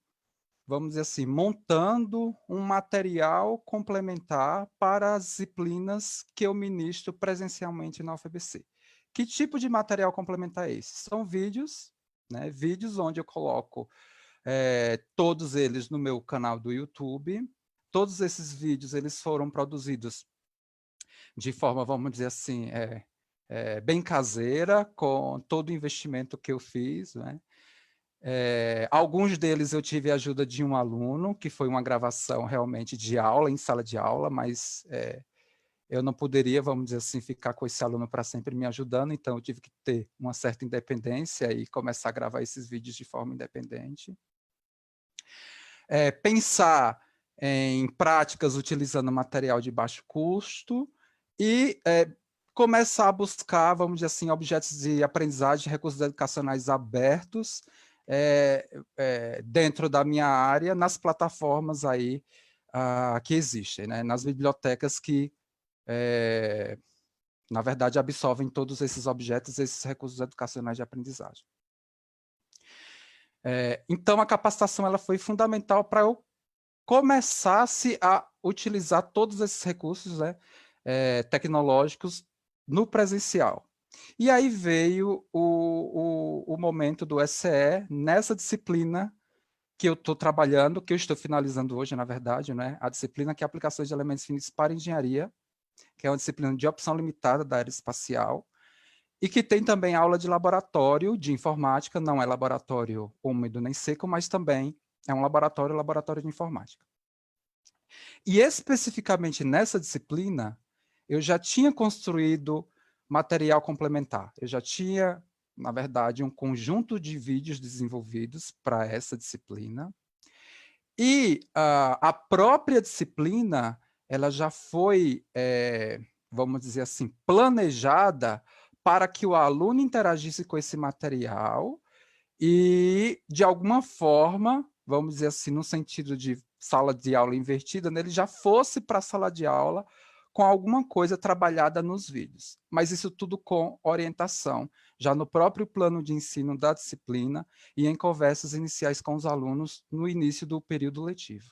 vamos dizer assim, montando um material complementar para as disciplinas que eu ministro presencialmente na UFABC. Que tipo de material complementar é esse? São vídeos, né, vídeos onde eu coloco todos eles no meu canal do YouTube. Todos esses vídeos eles foram produzidos de forma, vamos dizer assim, bem caseira, com todo o investimento que eu fiz, né? Alguns deles eu tive a ajuda de um aluno, que foi uma gravação realmente de aula, em sala de aula, mas eu não poderia, vamos dizer assim, ficar com esse aluno para sempre me ajudando, então eu tive que ter uma certa independência e começar a gravar esses vídeos de forma independente. Pensar em práticas utilizando material de baixo custo e começar a buscar, vamos dizer assim, objetos de aprendizagem, recursos educacionais abertos dentro da minha área, nas plataformas aí que existem, né? Nas bibliotecas que, na verdade, absorvem todos esses objetos, esses recursos educacionais de aprendizagem. Então, a capacitação ela foi fundamental para eu começasse a utilizar todos esses recursos, né, tecnológicos no presencial. E aí veio o momento do SCE, nessa disciplina que eu estou trabalhando, que eu estou finalizando hoje, na verdade, né, a disciplina que é Aplicações de Elementos Finitos para Engenharia, que é uma disciplina de opção limitada da área espacial, e que tem também aula de laboratório de informática, não é laboratório úmido nem seco, mas também é um laboratório de informática. E especificamente nessa disciplina, eu já tinha construído material complementar. Eu já tinha, na verdade, um conjunto de vídeos desenvolvidos para essa disciplina. E a própria disciplina, ela já foi, vamos dizer assim, planejada para que o aluno interagisse com esse material e, de alguma forma, vamos dizer assim, no sentido de sala de aula invertida, né, ele já fosse para a sala de aula com alguma coisa trabalhada nos vídeos. Mas isso tudo com orientação, já no próprio plano de ensino da disciplina e em conversas iniciais com os alunos no início do período letivo.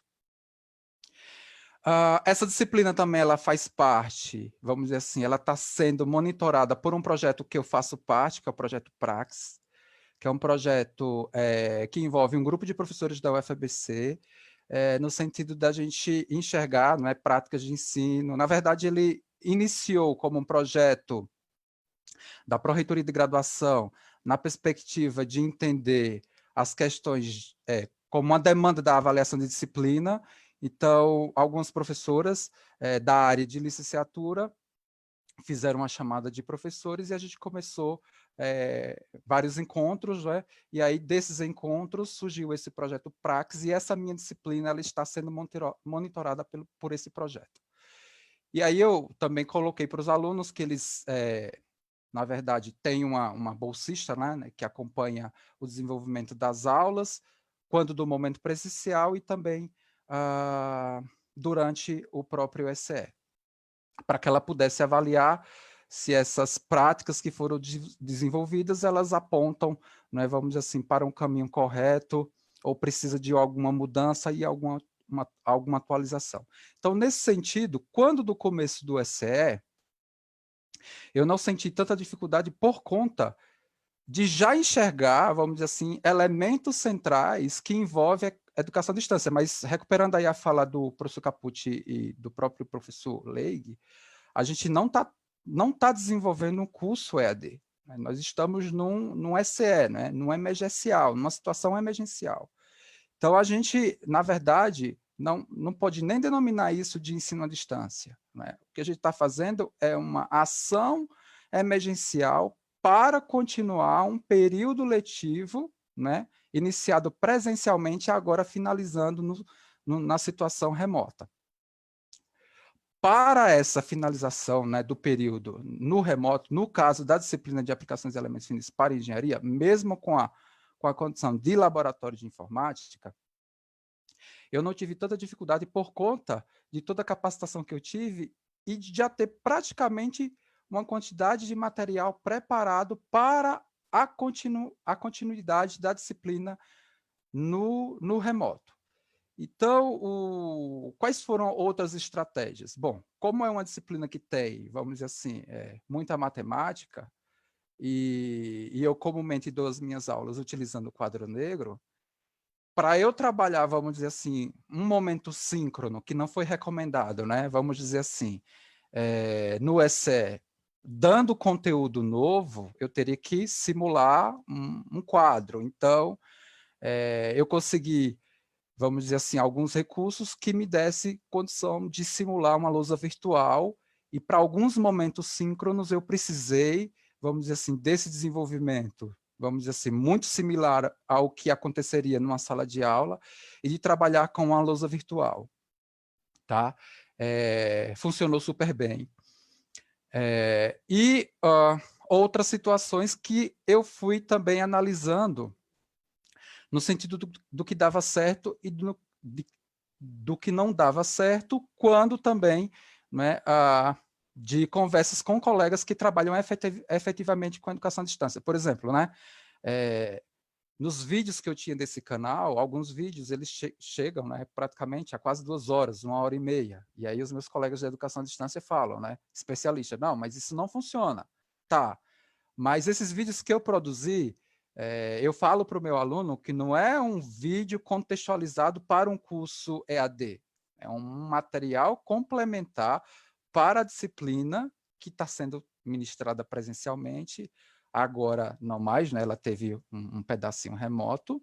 Essa disciplina também ela faz parte, vamos dizer assim, ela está sendo monitorada por um projeto que eu faço parte, que é o projeto Praxis, que é um projeto que envolve um grupo de professores da UFABC, no sentido da gente enxergar, não é, práticas de ensino. Na verdade, ele iniciou como um projeto da Pró-Reitoria de Graduação, na perspectiva de entender as questões como uma demanda da avaliação de disciplina. Então, algumas professoras da área de licenciatura fizeram uma chamada de professores e a gente começou vários encontros, né? E aí desses encontros surgiu esse projeto Praxis e essa minha disciplina ela está sendo monitorada por esse projeto. E aí eu também coloquei para os alunos que eles, na verdade, têm uma bolsista, né, que acompanha o desenvolvimento das aulas, quando do momento presencial e também durante o próprio SCE, para que ela pudesse avaliar se essas práticas que foram desenvolvidas, elas apontam, né, vamos dizer assim, para um caminho correto, ou precisa de alguma mudança e alguma atualização. Então, nesse sentido, quando do começo do SCE, eu não senti tanta dificuldade por conta de já enxergar, vamos dizer assim, elementos centrais que envolvem a educação à distância. Mas, recuperando aí a fala do professor Capucci e do próprio professor Leig, a gente não tá desenvolvendo um curso EAD. Né? Nós estamos num SCE, né? Num emergencial, numa situação emergencial. Então, a gente, na verdade, não pode nem denominar isso de ensino à distância. Né? O que a gente está fazendo é uma ação emergencial para continuar um período letivo, né, iniciado presencialmente, agora finalizando na situação remota. Para essa finalização, né, do período no remoto, no caso da disciplina de aplicações de elementos finitos para engenharia, mesmo com a condição de laboratório de informática, eu não tive tanta dificuldade por conta de toda a capacitação que eu tive e de já ter praticamente uma quantidade de material preparado para a continuidade da disciplina no remoto. Então, quais foram outras estratégias? Bom, como é uma disciplina que tem, vamos dizer assim, muita matemática, e eu comumente dou as minhas aulas utilizando o quadro negro, para eu trabalhar, vamos dizer assim, um momento síncrono, que não foi recomendado, né? Vamos dizer assim, no ECE, dando conteúdo novo, eu teria que simular um quadro. Então, eu consegui, vamos dizer assim, alguns recursos que me dessem condição de simular uma lousa virtual, e para alguns momentos síncronos eu precisei, vamos dizer assim, desse desenvolvimento, vamos dizer assim, muito similar ao que aconteceria numa sala de aula, e de trabalhar com uma lousa virtual. Tá? Funcionou super bem. E outras situações que eu fui também analisando, no sentido do que dava certo e do que não dava certo, quando também, né, de conversas com colegas que trabalham efetivamente com a educação à distância. Por exemplo, né, nos vídeos que eu tinha desse canal, alguns vídeos eles chegam, né, praticamente a quase 2 horas, 1h30. E aí os meus colegas de educação à distância falam, né, especialistas, não, mas isso não funciona. Tá, mas esses vídeos que eu produzi, eu falo para o meu aluno que não é um vídeo contextualizado para um curso EAD, é um material complementar para a disciplina que está sendo ministrada presencialmente, agora não mais, né? Ela teve um pedacinho remoto,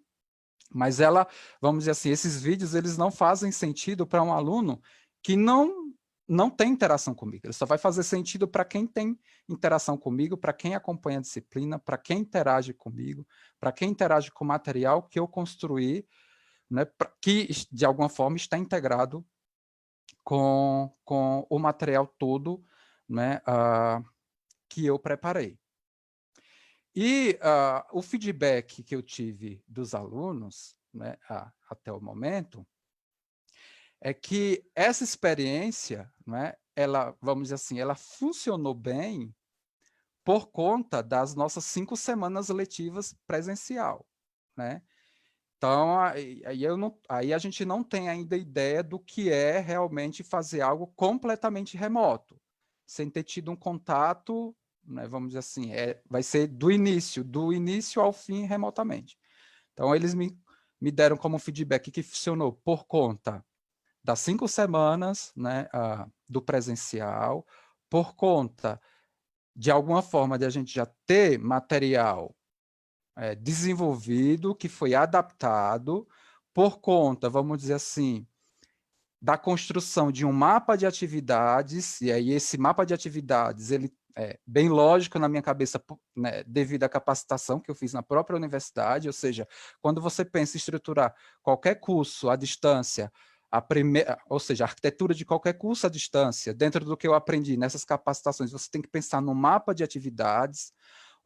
mas ela, vamos dizer assim, esses vídeos eles não fazem sentido para um aluno que não tem interação comigo. Ele só vai fazer sentido para quem tem interação comigo, para quem acompanha a disciplina, para quem interage comigo, para quem interage com o material que eu construí, né, que de alguma forma está integrado com o material todo, né, que eu preparei. E o feedback que eu tive dos alunos, né, até o momento, é que essa experiência, né, ela, vamos dizer assim, ela funcionou bem por conta das nossas 5 semanas letivas presencial, né? Então, aí a gente não tem ainda ideia do que é realmente fazer algo completamente remoto, sem ter tido um contato, né, vamos dizer assim, vai ser do início ao fim remotamente. Então, eles me deram como feedback que funcionou por conta das 5 semanas, né, do presencial, por conta de alguma forma de a gente já ter material desenvolvido, que foi adaptado, por conta, vamos dizer assim, da construção de um mapa de atividades, e aí esse mapa de atividades, ele é bem lógico na minha cabeça, né, devido à capacitação que eu fiz na própria universidade, ou seja, quando você pensa em estruturar qualquer curso à distância, ou seja, a arquitetura de qualquer curso à distância, dentro do que eu aprendi nessas capacitações, você tem que pensar no mapa de atividades,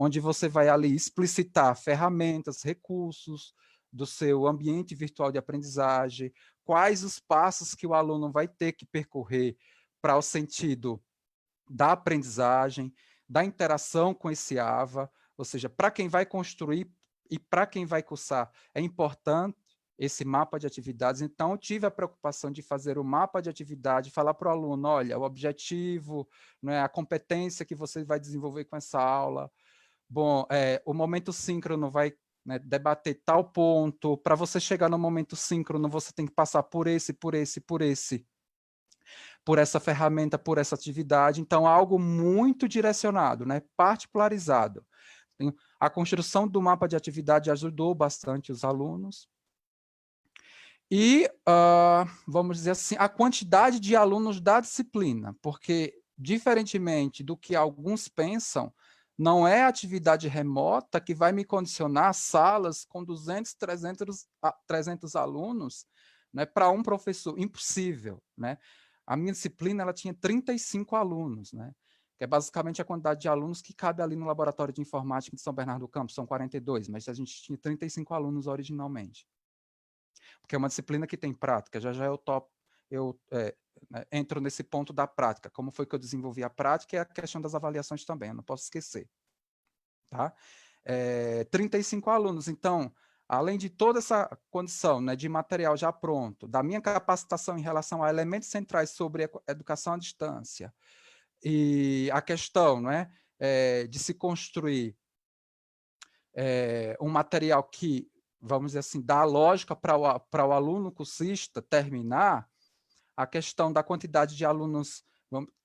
onde você vai ali explicitar ferramentas, recursos do seu ambiente virtual de aprendizagem, quais os passos que o aluno vai ter que percorrer para o sentido da aprendizagem, da interação com esse AVA, ou seja, para quem vai construir e para quem vai cursar, é importante esse mapa de atividades. Então, eu tive a preocupação de fazer o mapa de atividade, falar para o aluno, olha, o objetivo, né, a competência que você vai desenvolver com essa aula. Bom, o momento síncrono vai, né, debater tal ponto. Para você chegar no momento síncrono, você tem que passar por essa ferramenta, por essa atividade. Então, algo muito direcionado, né, particularizado. A construção do mapa de atividade ajudou bastante os alunos. E, vamos dizer assim, a quantidade de alunos da disciplina, porque, diferentemente do que alguns pensam, Não é a atividade remota que vai me condicionar salas com 200, 300 alunos, né, para um professor. Impossível, né? A minha disciplina ela tinha 35 alunos, né? Que é basicamente a quantidade de alunos que cabe ali no Laboratório de Informática de São Bernardo do Campo, são 42, mas a gente tinha 35 alunos originalmente. Porque é uma disciplina que tem prática, já eu entro nesse ponto da prática. Como foi que eu desenvolvi a prática e a questão das avaliações também, eu não posso esquecer. Tá? 35 alunos, então, além de toda essa condição, né, de material já pronto, da minha capacitação em relação a elementos centrais sobre educação à distância, e a questão, né, de se construir um material que, vamos dizer assim, dá lógica para o aluno cursista terminar, a questão da quantidade de alunos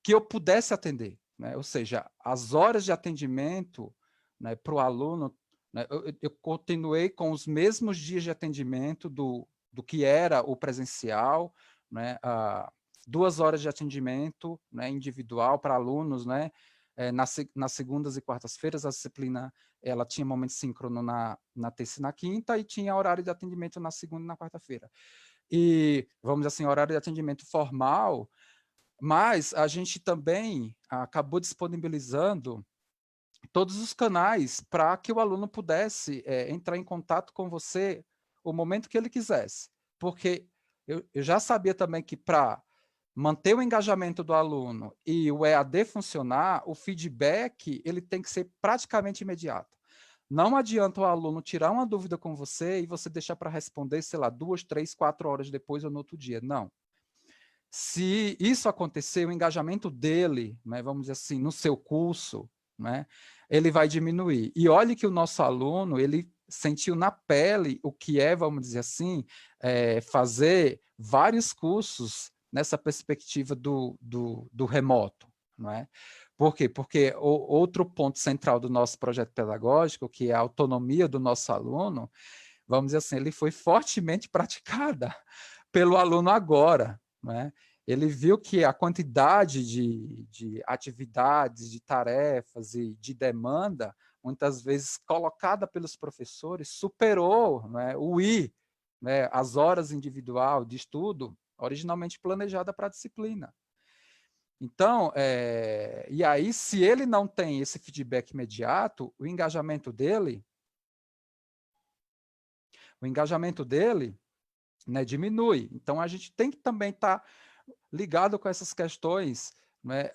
que eu pudesse atender, né? Ou seja, as horas de atendimento, né, para o aluno, né, eu continuei com os mesmos dias de atendimento do que era o presencial, né, 2 horas de atendimento, né, individual para alunos, né, nas segundas e quartas-feiras. A disciplina ela tinha momento síncrono na terça e na quinta, e tinha horário de atendimento na segunda e na quarta-feira. E, vamos dizer assim, horário de atendimento formal, mas a gente também acabou disponibilizando todos os canais para que o aluno pudesse entrar em contato com você o momento que ele quisesse. Porque eu já sabia também que para manter o engajamento do aluno e o EAD funcionar, o feedback ele tem que ser praticamente imediato. Não adianta o aluno tirar uma dúvida com você e você deixar para responder, sei lá, 2, 3, 4 horas depois ou no outro dia. Não. Se isso acontecer, o engajamento dele, né, vamos dizer assim, no seu curso, né, ele vai diminuir. E olhe que o nosso aluno, ele sentiu na pele o que é, vamos dizer assim, fazer vários cursos nessa perspectiva do remoto, não é? Por quê? Porque outro ponto central do nosso projeto pedagógico, que é a autonomia do nosso aluno, vamos dizer assim, ele foi fortemente praticada pelo aluno agora, né? Ele viu que a quantidade de atividades, de tarefas e de demanda, muitas vezes colocada pelos professores, superou, né, o né, as horas individual de estudo originalmente planejada para a disciplina. Então, e aí, se ele não tem esse feedback imediato, o engajamento dele, né, diminui. Então, a gente tem que também estar ligado com essas questões, né,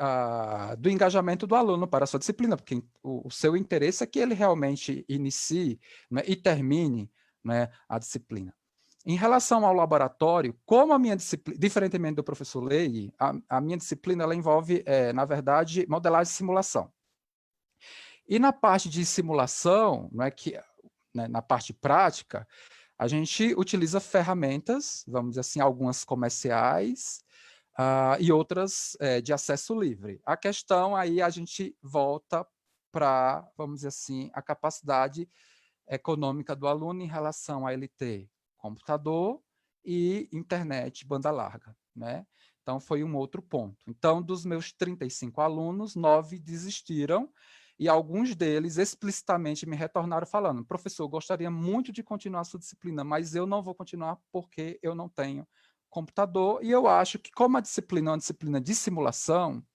do engajamento do aluno para a sua disciplina, porque o seu interesse é que ele realmente inicie, né, e termine, né, a disciplina. Em relação ao laboratório, como a minha disciplina, diferentemente do professor Lei, a minha disciplina ela envolve, na verdade, modelagem e simulação. E na parte de simulação, na parte prática, a gente utiliza ferramentas, vamos dizer assim, algumas comerciais, e outras de acesso livre. A questão aí a gente volta para, vamos dizer assim, a capacidade econômica do aluno em relação a ele ter computador e internet banda larga, né? Então, foi um outro ponto. Então, dos meus 35 alunos, 9 desistiram, e alguns deles explicitamente me retornaram falando: professor, eu gostaria muito de continuar a sua disciplina, mas eu não vou continuar porque eu não tenho computador, e eu acho que, como a disciplina é uma disciplina de simulação,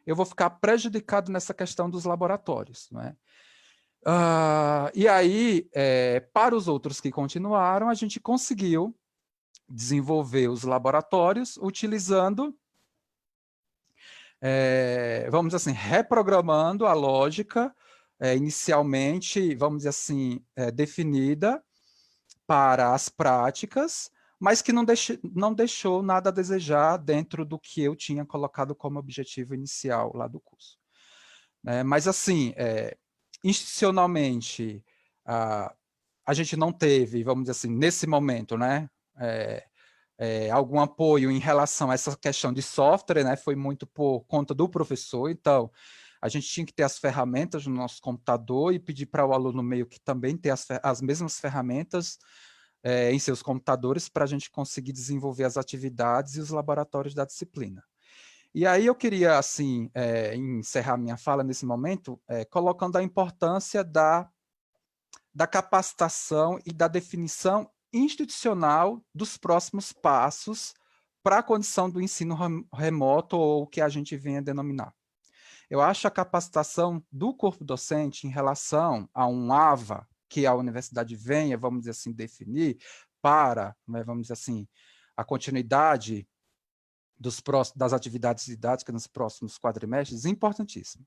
eu vou ficar prejudicado nessa questão dos laboratórios, né? E aí, para os outros que continuaram, a gente conseguiu desenvolver os laboratórios utilizando, vamos dizer assim, reprogramando a lógica inicialmente, vamos dizer assim, definida para as práticas, mas que não deixou nada a desejar dentro do que eu tinha colocado como objetivo inicial lá do curso. Mas, assim, institucionalmente, a gente não teve, vamos dizer assim, nesse momento, né, algum apoio em relação a essa questão de software, né, foi muito por conta do professor. Então, a gente tinha que ter as ferramentas no nosso computador e pedir para o aluno meio que também ter as mesmas ferramentas em seus computadores para a gente conseguir desenvolver as atividades e os laboratórios da disciplina. E aí eu queria, assim, encerrar minha fala nesse momento, colocando a importância da capacitação e da definição institucional dos próximos passos para a condição do ensino remoto, ou o que a gente venha denominar. Eu acho a capacitação do corpo docente em relação a um AVA, que a universidade venha, vamos dizer assim, definir para, né, vamos dizer assim, a continuidade das atividades didáticas nos próximos quadrimestres, importantíssimo.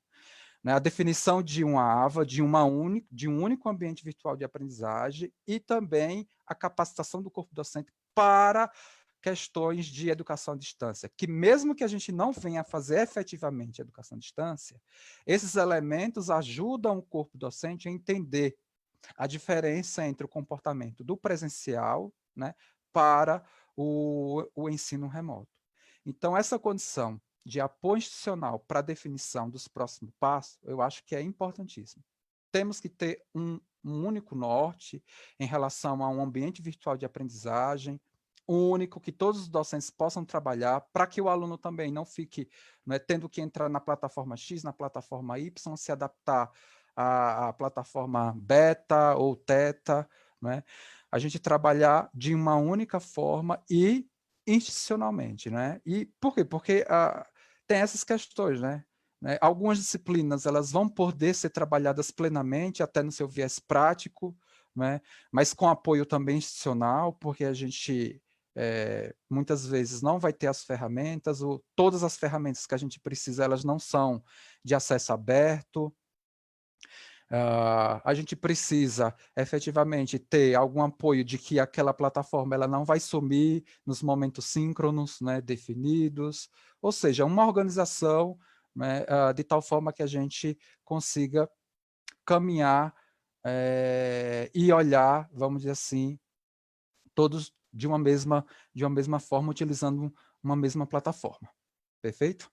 A definição de uma AVA, de um único ambiente virtual de aprendizagem, e também a capacitação do corpo docente para questões de educação à distância, que mesmo que a gente não venha a fazer efetivamente educação à distância, esses elementos ajudam o corpo docente a entender a diferença entre o comportamento do presencial, né, para o ensino remoto. Então, essa condição de apoio institucional para a definição dos próximos passos, eu acho que é importantíssimo. Temos que ter um único norte em relação a um ambiente virtual de aprendizagem, único, que todos os docentes possam trabalhar, para que o aluno também não fique, né, tendo que entrar na plataforma X, na plataforma Y, se adaptar à plataforma beta ou teta, né? A gente trabalhar de uma única forma e institucionalmente, né? E por quê? Porque tem essas questões, né? Algumas disciplinas elas vão poder ser trabalhadas plenamente, até no seu viés prático, né? Mas com apoio também institucional, porque a gente muitas vezes não vai ter as ferramentas, ou todas as ferramentas que a gente precisa, elas não são de acesso aberto. A gente precisa efetivamente ter algum apoio de que aquela plataforma ela não vai sumir nos momentos síncronos, né, definidos, ou seja, uma organização, né, de tal forma que a gente consiga caminhar e olhar, vamos dizer assim, todos de uma mesma forma, utilizando uma mesma plataforma. Perfeito?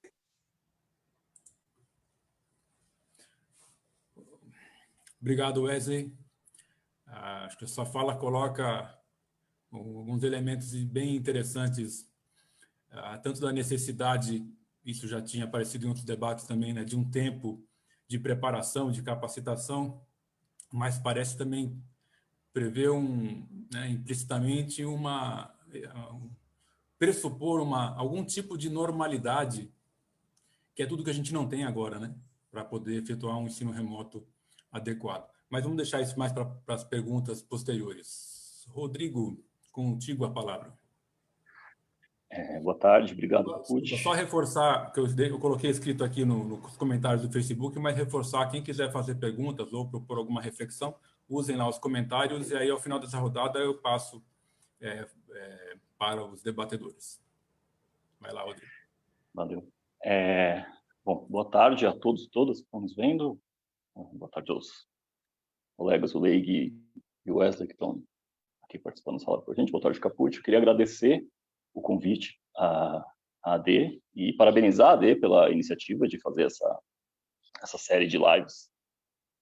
Obrigado, Wesley. Acho que a sua fala coloca alguns elementos bem interessantes, tanto da necessidade, isso já tinha aparecido em outros debates também, né, de um tempo de preparação, de capacitação, mas parece também prever implicitamente pressupor algum tipo de normalidade, que é tudo que a gente não tem agora, né, para poder efetuar um ensino remoto adequado. Mas vamos deixar isso mais para as perguntas posteriores. Rodrigo, contigo a palavra. Boa tarde, obrigado, Desculpa, só reforçar, que eu coloquei escrito aqui nos comentários do Facebook, mas reforçar, quem quiser fazer perguntas ou propor alguma reflexão, usem lá os comentários, e aí, ao final dessa rodada, eu passo para os debatedores. Vai lá, Rodrigo. Valeu. Bom, boa tarde a todos e todas que estão nos vendo. Boa tarde aos colegas, o Leig e o Wesley, que estão aqui participando da sala com a gente. Boa tarde, Capucci. Eu queria agradecer o convite à AD e parabenizar a AD pela iniciativa de fazer essa série de lives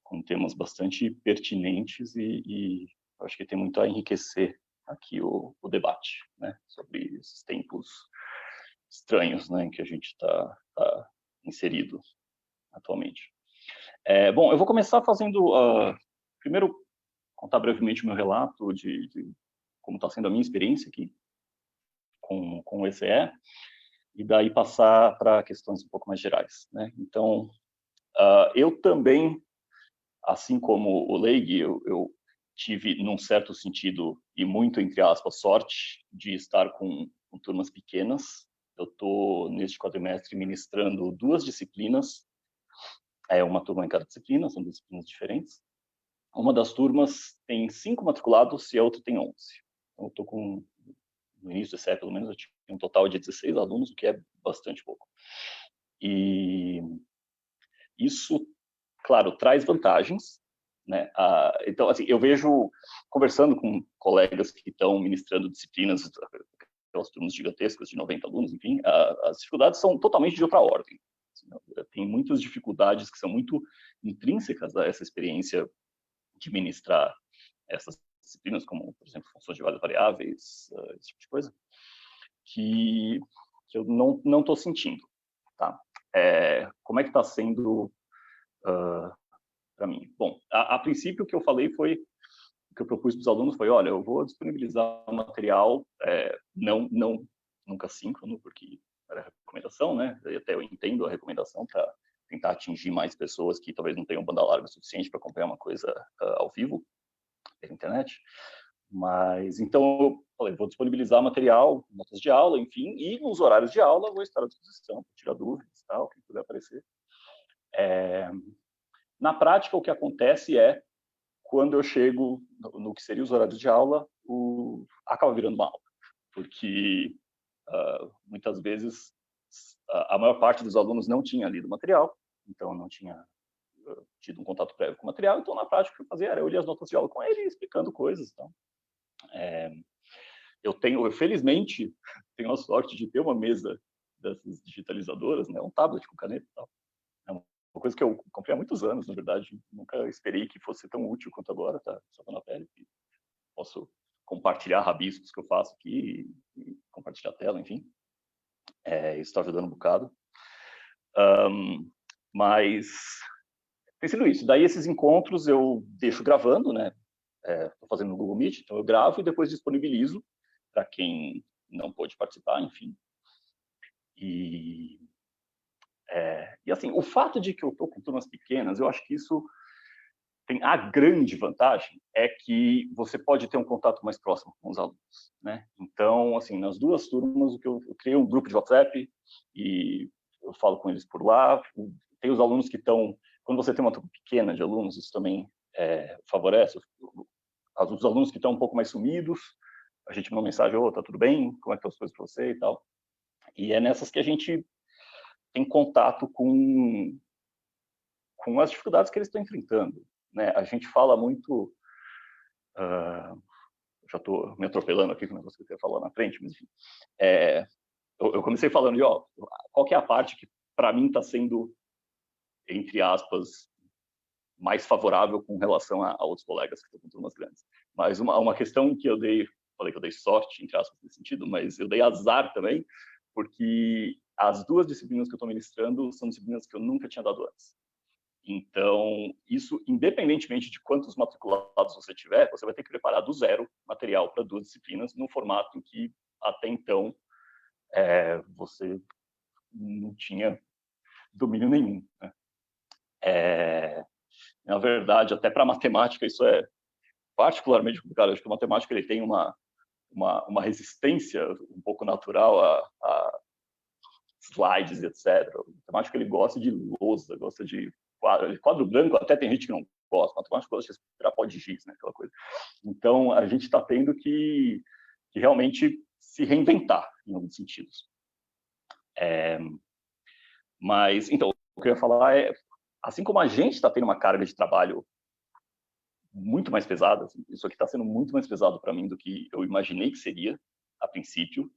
com temas bastante pertinentes e acho que tem muito a enriquecer aqui o debate, né, sobre esses tempos estranhos, né, em que a gente está inserido atualmente. Bom, eu vou começar fazendo, primeiro, contar brevemente o meu relato de como está sendo a minha experiência aqui com o ECE, e daí passar para questões um pouco mais gerais, né? Então, eu também, assim como o Leig, eu tive, num certo sentido, e muito, entre aspas, sorte de estar com turmas pequenas. Eu estou, neste quadrimestre, ministrando 2 disciplinas, uma turma em cada disciplina, são 2 disciplinas diferentes. Uma das turmas tem 5 matriculados e a outra tem 11. Então, eu estou com, no início do ECE, pelo menos, eu tinha um total de 16 alunos, o que é bastante pouco. E isso, claro, traz vantagens, né? Então, assim, eu vejo, conversando com colegas que estão ministrando disciplinas, aquelas turmas gigantescas de 90 alunos, enfim, as dificuldades são totalmente de outra ordem. Tem muitas dificuldades que são muito intrínsecas a essa experiência de ministrar essas disciplinas, como, por exemplo, funções de várias variáveis, esse tipo de coisa, que eu não estou sentindo. Tá. Como é que está sendo para mim? Bom, a princípio o que eu falei foi, o que eu propus para os alunos foi, olha, eu vou disponibilizar o material, nunca síncrono, porque era recomendação, né? E até eu entendo a recomendação para tentar atingir mais pessoas que talvez não tenham banda larga o suficiente para acompanhar uma coisa ao vivo pela internet. Mas, então, eu falei, vou disponibilizar material, notas de aula, enfim, e nos horários de aula vou estar à disposição para tirar dúvidas, tal, quem puder aparecer. Na prática, o que acontece é, quando eu chego no que seria os horários de aula, acaba virando uma aula, porque muitas vezes a maior parte dos alunos não tinha lido o material, então não tinha tido um contato prévio com o material, então na prática o que eu fazia era eu lia as notas de aula com ele, explicando coisas. Então, eu felizmente tenho a sorte de ter uma mesa dessas digitalizadoras, né, um tablet com caneta e tal. É uma coisa que eu comprei há muitos anos, na verdade, nunca esperei que fosse tão útil quanto agora, tá? Só tô na pele, posso compartilhar rabiscos que eu faço aqui e compartilhar a tela, enfim. Isso está ajudando um bocado. Mas tem sido isso. Daí esses encontros eu deixo gravando, né? Estou fazendo no Google Meet, então eu gravo e depois disponibilizo para quem não pôde participar, enfim. E assim, o fato de que eu estou com turmas pequenas, eu acho que isso tem a grande vantagem é que você pode ter um contato mais próximo com os alunos, né? Então, assim, nas duas turmas, eu criei um grupo de WhatsApp e eu falo com eles por lá. Tem os alunos que estão... Quando você tem uma turma pequena de alunos, isso também favorece. Os alunos que estão um pouco mais sumidos, a gente manda uma mensagem, tá tudo bem? Como é que estão as coisas para você e tal? E é nessas que a gente tem contato com as dificuldades que eles estão enfrentando, né? A gente fala muito... já estou me atropelando aqui com o negócio que eu ia falar na frente, mas enfim. Eu comecei falando de, qual que é a parte que, para mim, está sendo, entre aspas, mais favorável com relação a outros colegas que estão com turmas grandes. Mas uma questão que falei que eu dei sorte, entre aspas, nesse sentido, mas eu dei azar também, porque as duas disciplinas que eu estou ministrando são disciplinas que eu nunca tinha dado antes. Então, isso, independentemente de quantos matriculados você tiver, você vai ter que preparar do zero material para duas disciplinas, num formato em que, até então, você não tinha domínio nenhum, né? Na verdade, até para matemática, isso é particularmente complicado. Acho que a matemática ele tem uma resistência um pouco natural a slides, etc. O matemático ele gosta de lousa, gosta de quadro branco, até tem gente que não gosta. O matemático gosta de respirar pó de giz, né, aquela coisa. Então, a gente está tendo que realmente se reinventar, em alguns sentidos. Mas, então, o que eu ia falar é, assim como a gente está tendo uma carga de trabalho muito mais pesada, assim, isso aqui está sendo muito mais pesado para mim do que eu imaginei que seria, a princípio,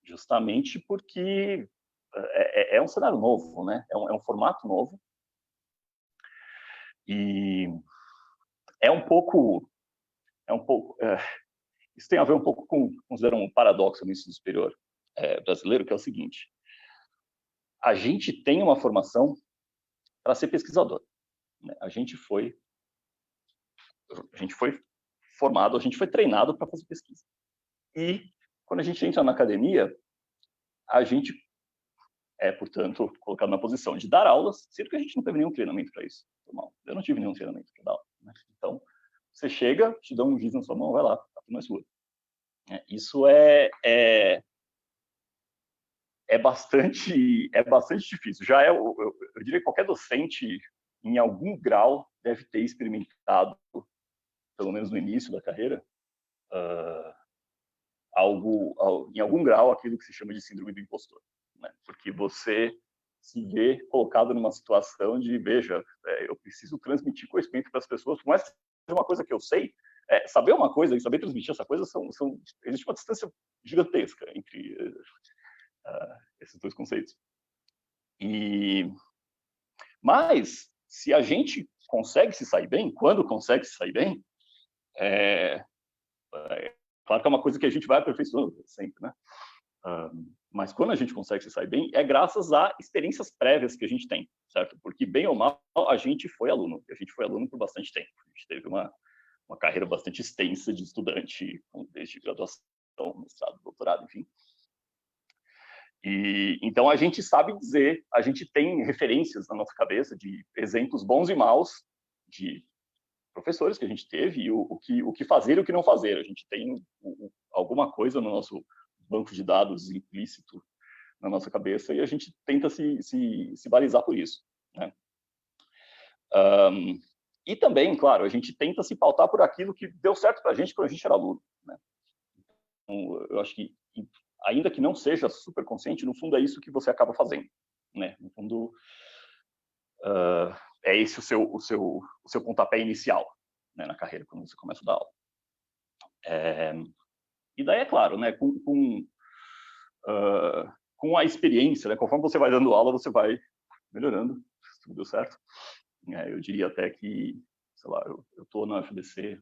justamente porque é um cenário novo, né? É um formato novo. E é um pouco isso tem a ver um pouco com, considero um paradoxo no ensino superior brasileiro, que é o seguinte: a gente tem uma formação para ser pesquisador, né? A gente foi formado, a gente foi treinado para fazer pesquisa. E quando a gente entra na academia, a gente portanto, colocado na posição de dar aulas, sendo que a gente não teve nenhum treinamento para isso. Eu não tive nenhum treinamento para dar aula, né? Então, você chega, te dá um giz na sua mão, vai lá, tá tudo mais sua. Isso é bastante difícil. Já eu diria que qualquer docente, em algum grau, deve ter experimentado, pelo menos no início da carreira, em algum grau, aquilo que se chama de síndrome do impostor, né? Porque você se vê colocado numa situação de, veja, eu preciso transmitir conhecimento para as pessoas, por mais que seja uma coisa que eu sei, saber uma coisa e saber transmitir essa coisa existe uma distância gigantesca entre esses dois conceitos. Mas, se a gente consegue se sair bem, quando consegue se sair bem, claro que é uma coisa que a gente vai aperfeiçoando sempre, né? Mas quando a gente consegue se sair bem, é graças a experiências prévias que a gente tem, certo? Porque, bem ou mal, a gente foi aluno. A gente foi aluno por bastante tempo. A gente teve uma carreira bastante extensa de estudante, desde graduação, mestrado, doutorado, enfim. E então a gente sabe dizer, a gente tem referências na nossa cabeça de exemplos bons e maus de professores que a gente teve e o que fazer e o que não fazer. A gente tem alguma coisa no nosso banco de dados implícito na nossa cabeça e a gente tenta se balizar por isso, né? E também, claro, a gente tenta se pautar por aquilo que deu certo para a gente quando a gente era aluno, né? Então, eu acho que, ainda que não seja super consciente, no fundo é isso que você acaba fazendo, né? No fundo, é esse o seu pontapé inicial, né, na carreira, quando você começa a dar aula. E daí, é claro, né, com a experiência, né, conforme você vai dando aula, você vai melhorando, se tudo deu certo. Eu diria até que, sei lá, eu estou na UFDC,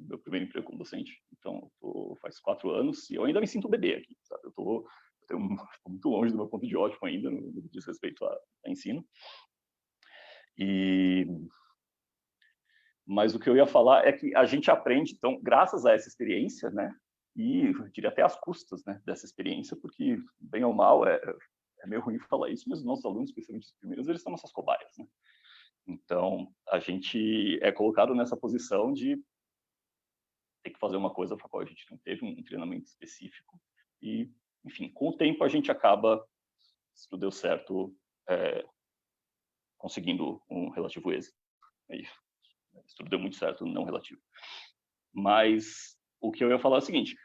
meu primeiro emprego como docente, então faz 4 anos e eu ainda me sinto um bebê aqui, sabe? Eu estou muito longe do meu ponto de ótimo ainda no que diz respeito a ensino. Mas o que eu ia falar é que a gente aprende, então, graças a essa experiência, né? E eu diria até às custas, né, dessa experiência, porque, bem ou mal, é meio ruim falar isso, mas os nossos alunos, especialmente os primeiros, eles são nossas cobaias, né? Então, a gente é colocado nessa posição de ter que fazer uma coisa para a qual a gente não teve um treinamento específico. E, enfim, com o tempo a gente acaba, se tudo deu certo, conseguindo um relativo êxito. Se tudo deu muito certo, não relativo. Mas o que eu ia falar é o seguinte: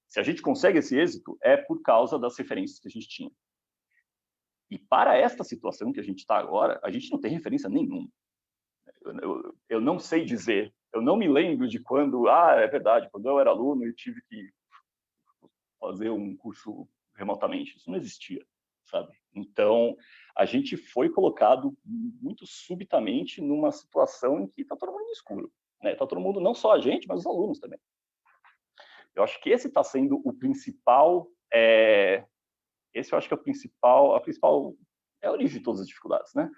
se a gente consegue esse êxito, é por causa das referências que a gente tinha. E para esta situação que a gente está agora, a gente não tem referência nenhuma. Eu não sei dizer, eu não me lembro de quando, é verdade, quando eu era aluno eu tive que fazer um curso remotamente. Isso não existia, sabe? Então, a gente foi colocado muito subitamente numa situação em que está todo mundo no escuro, né? Está todo mundo, não só a gente, mas os alunos também. Eu acho que esse está sendo o principal, esse eu acho que é a principal é a origem de todas as dificuldades, né?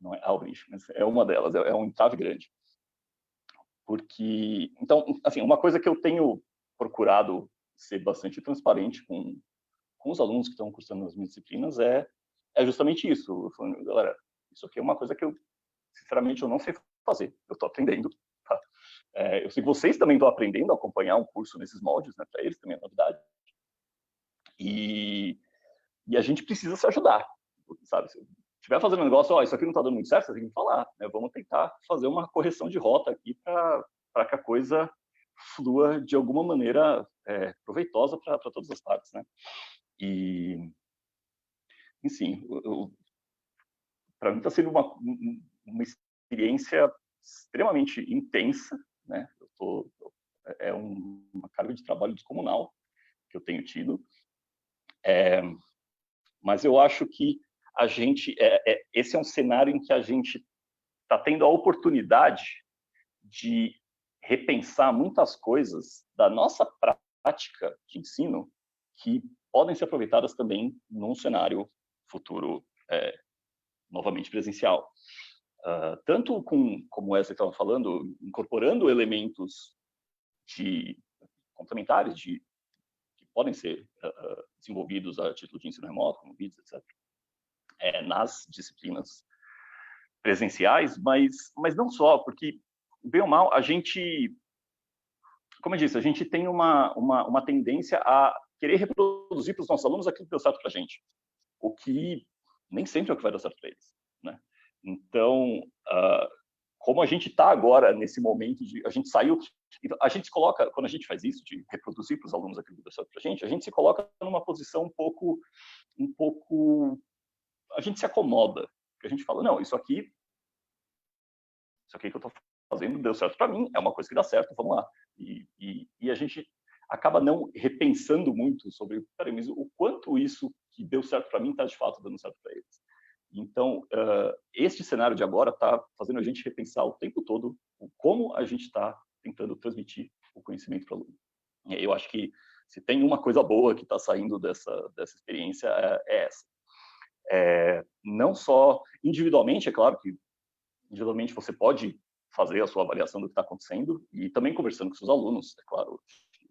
Não é a origem, mas é uma delas, é um entrave grande. Porque, então, assim, uma coisa que eu tenho procurado ser bastante transparente com os alunos que estão cursando as minhas disciplinas é justamente isso. Eu falo, galera, isso aqui é uma coisa que eu, sinceramente, eu não sei fazer. Eu estou aprendendo. Tá? Eu sei que vocês também estão aprendendo a acompanhar um curso nesses moldes, né? Para eles também é novidade. E a gente precisa se ajudar, sabe? Se estiver fazendo um negócio, isso aqui não está dando muito certo, você tem que falar, né? Vamos tentar fazer uma correção de rota aqui para que a coisa flua de alguma maneira proveitosa para todas as partes, né? E, enfim, para mim está sendo uma experiência extremamente intensa, né? É uma carga de trabalho descomunal que eu tenho tido, mas eu acho que a gente, esse é um cenário em que a gente está tendo a oportunidade de repensar muitas coisas da nossa prática de ensino que podem ser aproveitadas também num cenário futuro novamente presencial. Tanto como essa que estava falando, incorporando elementos complementares que podem ser desenvolvidos a título de ensino remoto, como vídeos, etc., nas disciplinas presenciais, mas não só, porque, bem ou mal, a gente, como eu disse, a gente tem uma tendência a querer reproduzir para os nossos alunos aquilo que deu certo para a gente, o que nem sempre é o que vai dar certo para eles, né? Então, como a gente está agora nesse momento a gente saiu, a gente se coloca, quando a gente faz isso, de reproduzir para os alunos aquilo que deu certo para a gente se coloca numa posição um pouco, a gente se acomoda, porque a gente fala, não, isso aqui que eu estou fazendo deu certo para mim, é uma coisa que dá certo, vamos lá. E a gente acaba não repensando muito sobre, peraí, mas o quanto isso que deu certo para mim está de fato dando certo para eles. Então, este cenário de agora está fazendo a gente repensar o tempo todo como a gente está tentando transmitir o conhecimento para o aluno. Eu acho que se tem uma coisa boa que está saindo dessa experiência, é essa. Não só individualmente, é claro que individualmente você pode fazer a sua avaliação do que está acontecendo e também conversando com seus alunos, é claro,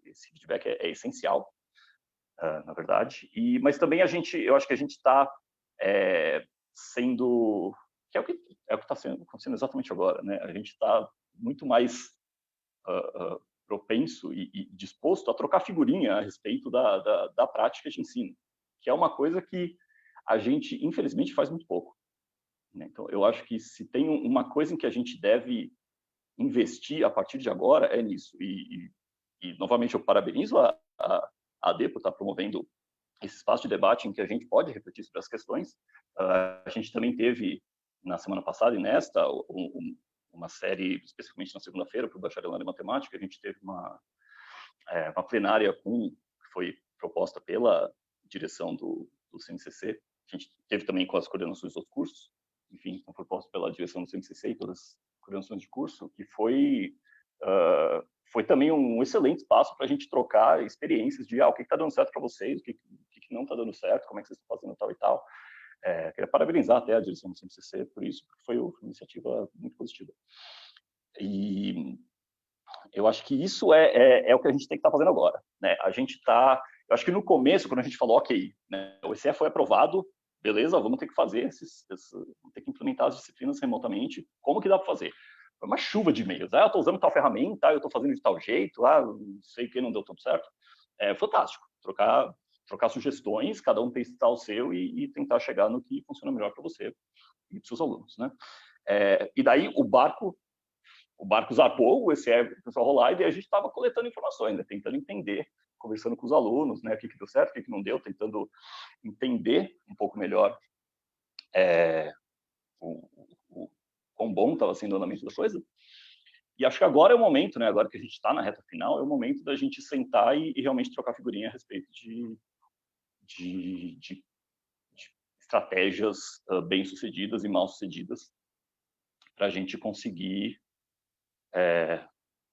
esse feedback é essencial, na verdade. Mas também eu acho que a gente está sendo, que é o que está acontecendo exatamente agora, né? A gente está muito mais propenso e disposto a trocar figurinha a respeito da prática de ensino, que é uma coisa que a gente, infelizmente, faz muito pouco. Então, eu acho que se tem uma coisa em que a gente deve investir a partir de agora, é nisso. E novamente, eu parabenizo a AD por estar promovendo esse espaço de debate em que a gente pode refletir sobre as questões. A gente também teve, na semana passada e nesta, uma série, especificamente na segunda-feira, para o bacharelado em matemática, a gente teve uma plenária que foi proposta pela direção do CNCC. A gente teve também com as coordenações dos cursos, enfim, foi proposta pela direção do CNCC e todas as coordenações de curso, que foi também um excelente espaço para a gente trocar experiências de o que está dando certo para vocês, o que não está dando certo, como é que vocês estão fazendo tal e tal. Queria parabenizar até a direção do CNCC por isso, porque foi uma iniciativa muito positiva. E eu acho que isso é o que a gente tem que estar fazendo agora, né? Eu acho que no começo, quando a gente falou, ok, né, o ECE foi aprovado, beleza, vamos ter que fazer vamos ter que implementar as disciplinas remotamente. Como que dá para fazer? Foi uma chuva de e-mails. Eu estou usando tal ferramenta, eu estou fazendo de tal jeito, não sei o que, não deu tudo certo. Fantástico. Trocar sugestões, cada um testar o seu e tentar chegar no que funciona melhor para você e para os seus alunos, né? E daí o barco zarpou, o ECE começou a rolar, e daí a gente estava coletando informações, né, tentando entender, conversando com os alunos, né, o que deu certo, o que não deu, tentando entender um pouco melhor o quão bom estava sendo o andamento da coisa. E acho que agora é o momento, né, agora que a gente está na reta final, é o momento da gente sentar e realmente trocar figurinha a respeito de estratégias bem-sucedidas e mal-sucedidas para a gente conseguir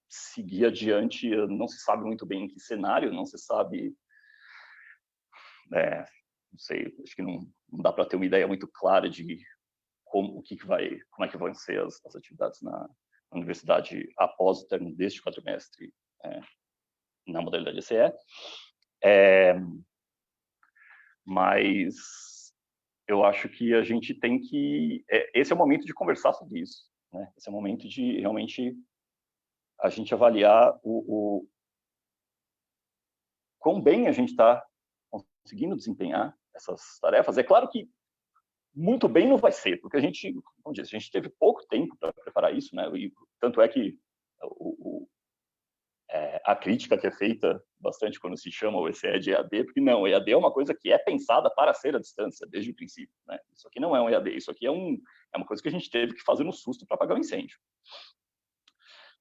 seguir adiante. Não se sabe muito bem em que cenário, não se sabe, não sei, acho que não dá para ter uma ideia muito clara de como é que vão ser as atividades na universidade após o término deste quadrimestre na modalidade ECE. Mas eu acho que a gente tem que... esse é o momento de conversar sobre isso, né? Esse é o momento de realmente a gente avaliar o quão bem a gente está conseguindo desempenhar essas tarefas. É claro que muito bem não vai ser, porque a gente, como disse, a gente teve pouco tempo para preparar isso, né? E tanto é que a crítica que é feita bastante quando se chama o ECE de EAD, porque não, EAD é uma coisa que é pensada para ser à distância desde o princípio, né? Isso aqui não é um EAD, isso aqui é uma coisa que a gente teve que fazer no susto para apagar o incêndio.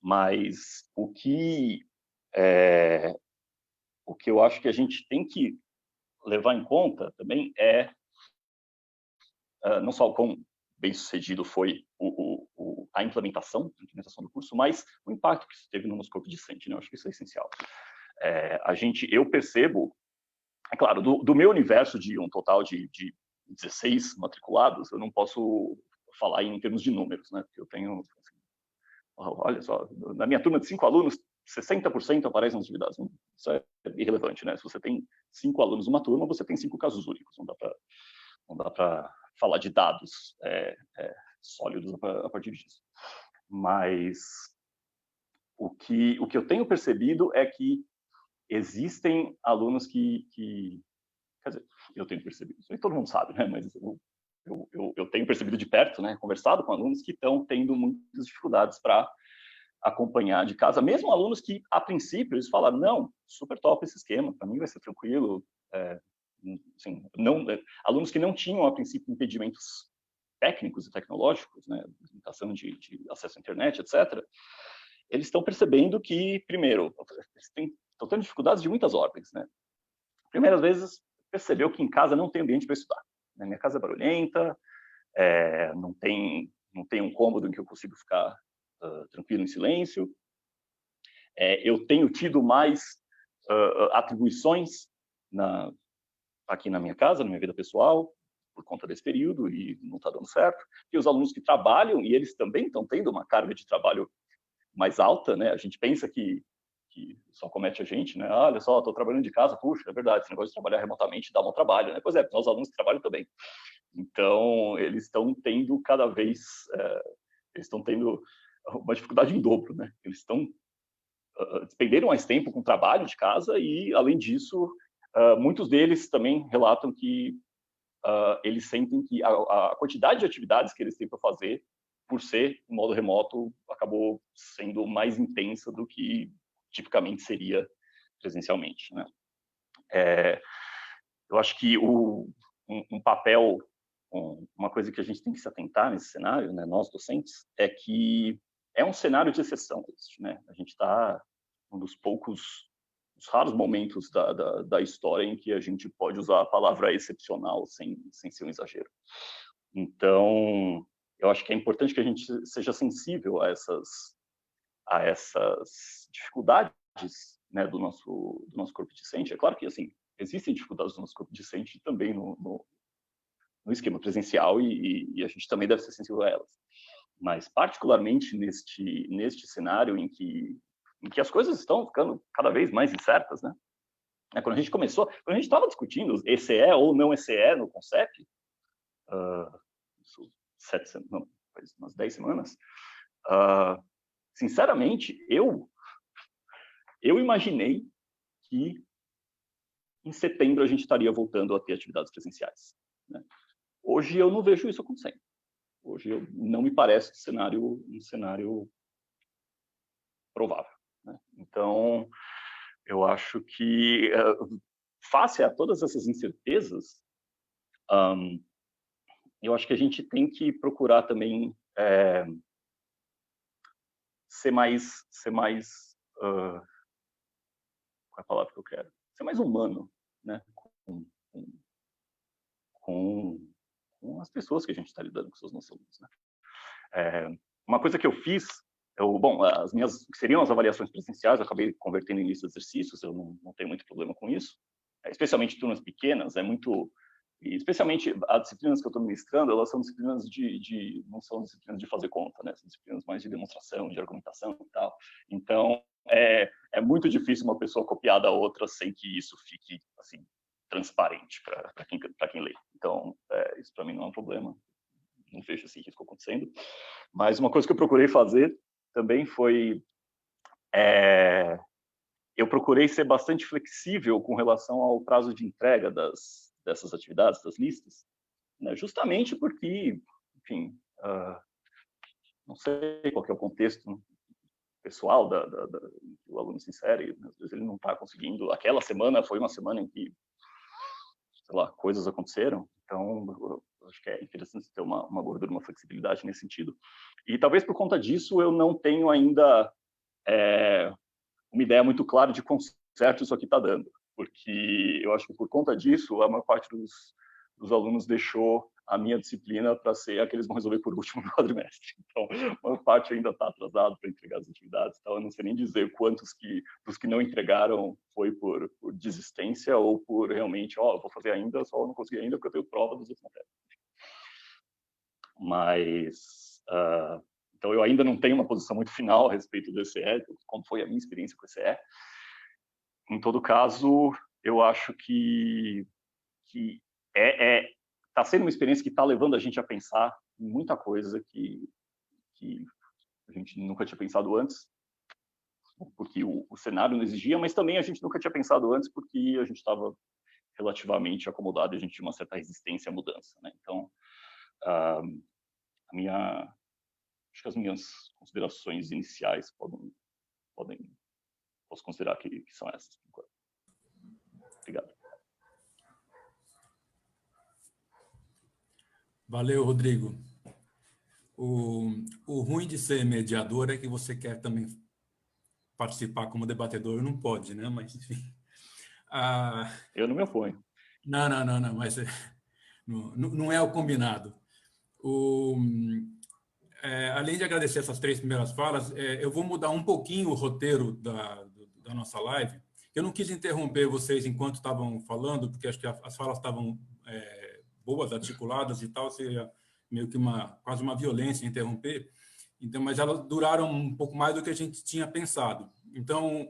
Mas o que eu acho que a gente tem que levar em conta também não só o quão bem sucedido foi a implementação do curso, mas o impacto que isso teve no nosso corpo discente, né? Eu acho que isso é essencial. Eu percebo, é claro, do meu universo de um total de 16 matriculados, eu não posso falar em termos de números, né? Porque eu tenho, assim, olha só, na minha turma de 5 alunos, 60% aparecem nas atividades. Isso é irrelevante, né? Se você tem 5 alunos numa turma, você tem 5 casos únicos. Não dá para falar de dados sólidos a partir disso. Mas o que eu tenho percebido é que existem alunos que quer dizer, eu tenho percebido, isso aí todo mundo sabe, né? Mas eu tenho percebido de perto, né? Conversado com alunos que estão tendo muitas dificuldades para acompanhar de casa, mesmo alunos que, a princípio, eles falaram, não, super top esse esquema, para mim vai ser tranquilo, assim, alunos que não tinham, a princípio, impedimentos técnicos e tecnológicos, né, limitação de acesso à internet, etc., eles estão percebendo que, primeiro, eles estão tendo dificuldades de muitas ordens, né? Primeiras vezes, percebeu que em casa não tem ambiente para estudar. Né? Minha casa é barulhenta, não tem um cômodo em que eu consigo ficar tranquilo em silêncio. Eu tenho tido mais atribuições aqui na minha casa, na minha vida pessoal, por conta desse período, e não está dando certo. E os alunos que trabalham, e eles também estão tendo uma carga de trabalho mais alta, né? A gente pensa que só comete a gente, né? Olha só, estou trabalhando de casa, puxa, é verdade, esse negócio de trabalhar remotamente dá um trabalho, né? Pois é, os alunos que trabalham também. Então, eles estão tendo cada vez, eles estão tendo uma dificuldade em dobro, né? Eles estão despenderam mais tempo com trabalho de casa e, além disso, muitos deles também relatam que eles sentem que a quantidade de atividades que eles têm para fazer, por ser em modo remoto, acabou sendo mais intensa do que tipicamente seria presencialmente, né? Eu acho que um papel, uma coisa que a gente tem que se atentar nesse cenário, né, nós docentes, é que é um cenário de exceção, né? A gente está um dos raros momentos da história em que a gente pode usar a palavra excepcional sem ser um exagero. Então, eu acho que é importante que a gente seja sensível a essas dificuldades, né, do nosso corpo discente. É claro que, assim, existem dificuldades do nosso corpo discente também no esquema presencial e a gente também deve ser sensível a elas. Mas, particularmente neste cenário em que as coisas estão ficando cada vez mais incertas, né? Quando a gente estava discutindo ECE ou não ECE no CONCEP, faz umas 10 semanas, sinceramente, eu imaginei que em setembro a gente estaria voltando a ter atividades presenciais, né? Hoje eu não vejo isso acontecendo. Hoje não me parece um cenário provável, né? Então, eu acho que, face a todas essas incertezas, eu acho que a gente tem que procurar também ser mais qual é a palavra que eu quero? Ser mais humano, né? Com as pessoas que a gente está lidando, com seus nossos alunos, né? Uma coisa que eu fiz, as minhas, que seriam as avaliações presenciais, eu acabei convertendo em lista de exercícios, eu não tenho muito problema com isso, especialmente turmas pequenas, e especialmente as disciplinas que eu estou ministrando, elas são disciplinas não são disciplinas de fazer conta, né? São disciplinas mais de demonstração, de argumentação e tal. Então, é muito difícil uma pessoa copiar da outra sem que isso fique, assim, transparente para quem lê. Então, isso para mim não é um problema. Não vejo esse risco acontecendo. Mas uma coisa que eu procurei fazer também foi... eu procurei ser bastante flexível com relação ao prazo de entrega dessas atividades, das listas, né? Justamente porque, enfim, não sei qual que é o contexto pessoal que o aluno se insere, às vezes ele não está conseguindo. Aquela semana foi uma semana em que, sei lá, coisas aconteceram, então eu acho que é interessante ter uma gordura, uma flexibilidade nesse sentido. E talvez por conta disso eu não tenho ainda uma ideia muito clara de quão certo isso aqui está dando, porque eu acho que por conta disso a maior parte dos alunos deixou a minha disciplina para ser a que eles vão resolver por último no quadrimestre. Então, a maior parte ainda está atrasado para entregar as atividades, então eu não sei nem dizer quantos dos que não entregaram foi por desistência ou por realmente, vou fazer ainda, só não consegui ainda porque eu tenho prova das outras matérias. Mas, então eu ainda não tenho uma posição muito final a respeito do ECE, como foi a minha experiência com o ECE. Em todo caso, eu acho que está sendo uma experiência que está levando a gente a pensar em muita coisa que a gente nunca tinha pensado antes, porque o cenário não exigia, mas também a gente nunca tinha pensado antes porque a gente estava relativamente acomodado e a gente tinha uma certa resistência à mudança, né? Então, acho que as minhas considerações iniciais posso considerar que são essas. Obrigado. Valeu, Rodrigo. O ruim de ser mediador é que você quer também participar como debatedor, não pode, né? Mas, enfim. Eu não me oponho. Não, mas não é o combinado. Além de agradecer essas 3 primeiras falas, eu vou mudar um pouquinho o roteiro da nossa live, Eu não quis interromper vocês enquanto estavam falando, porque acho que as falas estavam boas, articuladas e tal, seria meio que quase uma violência interromper. Então, mas elas duraram um pouco mais do que a gente tinha pensado. Então,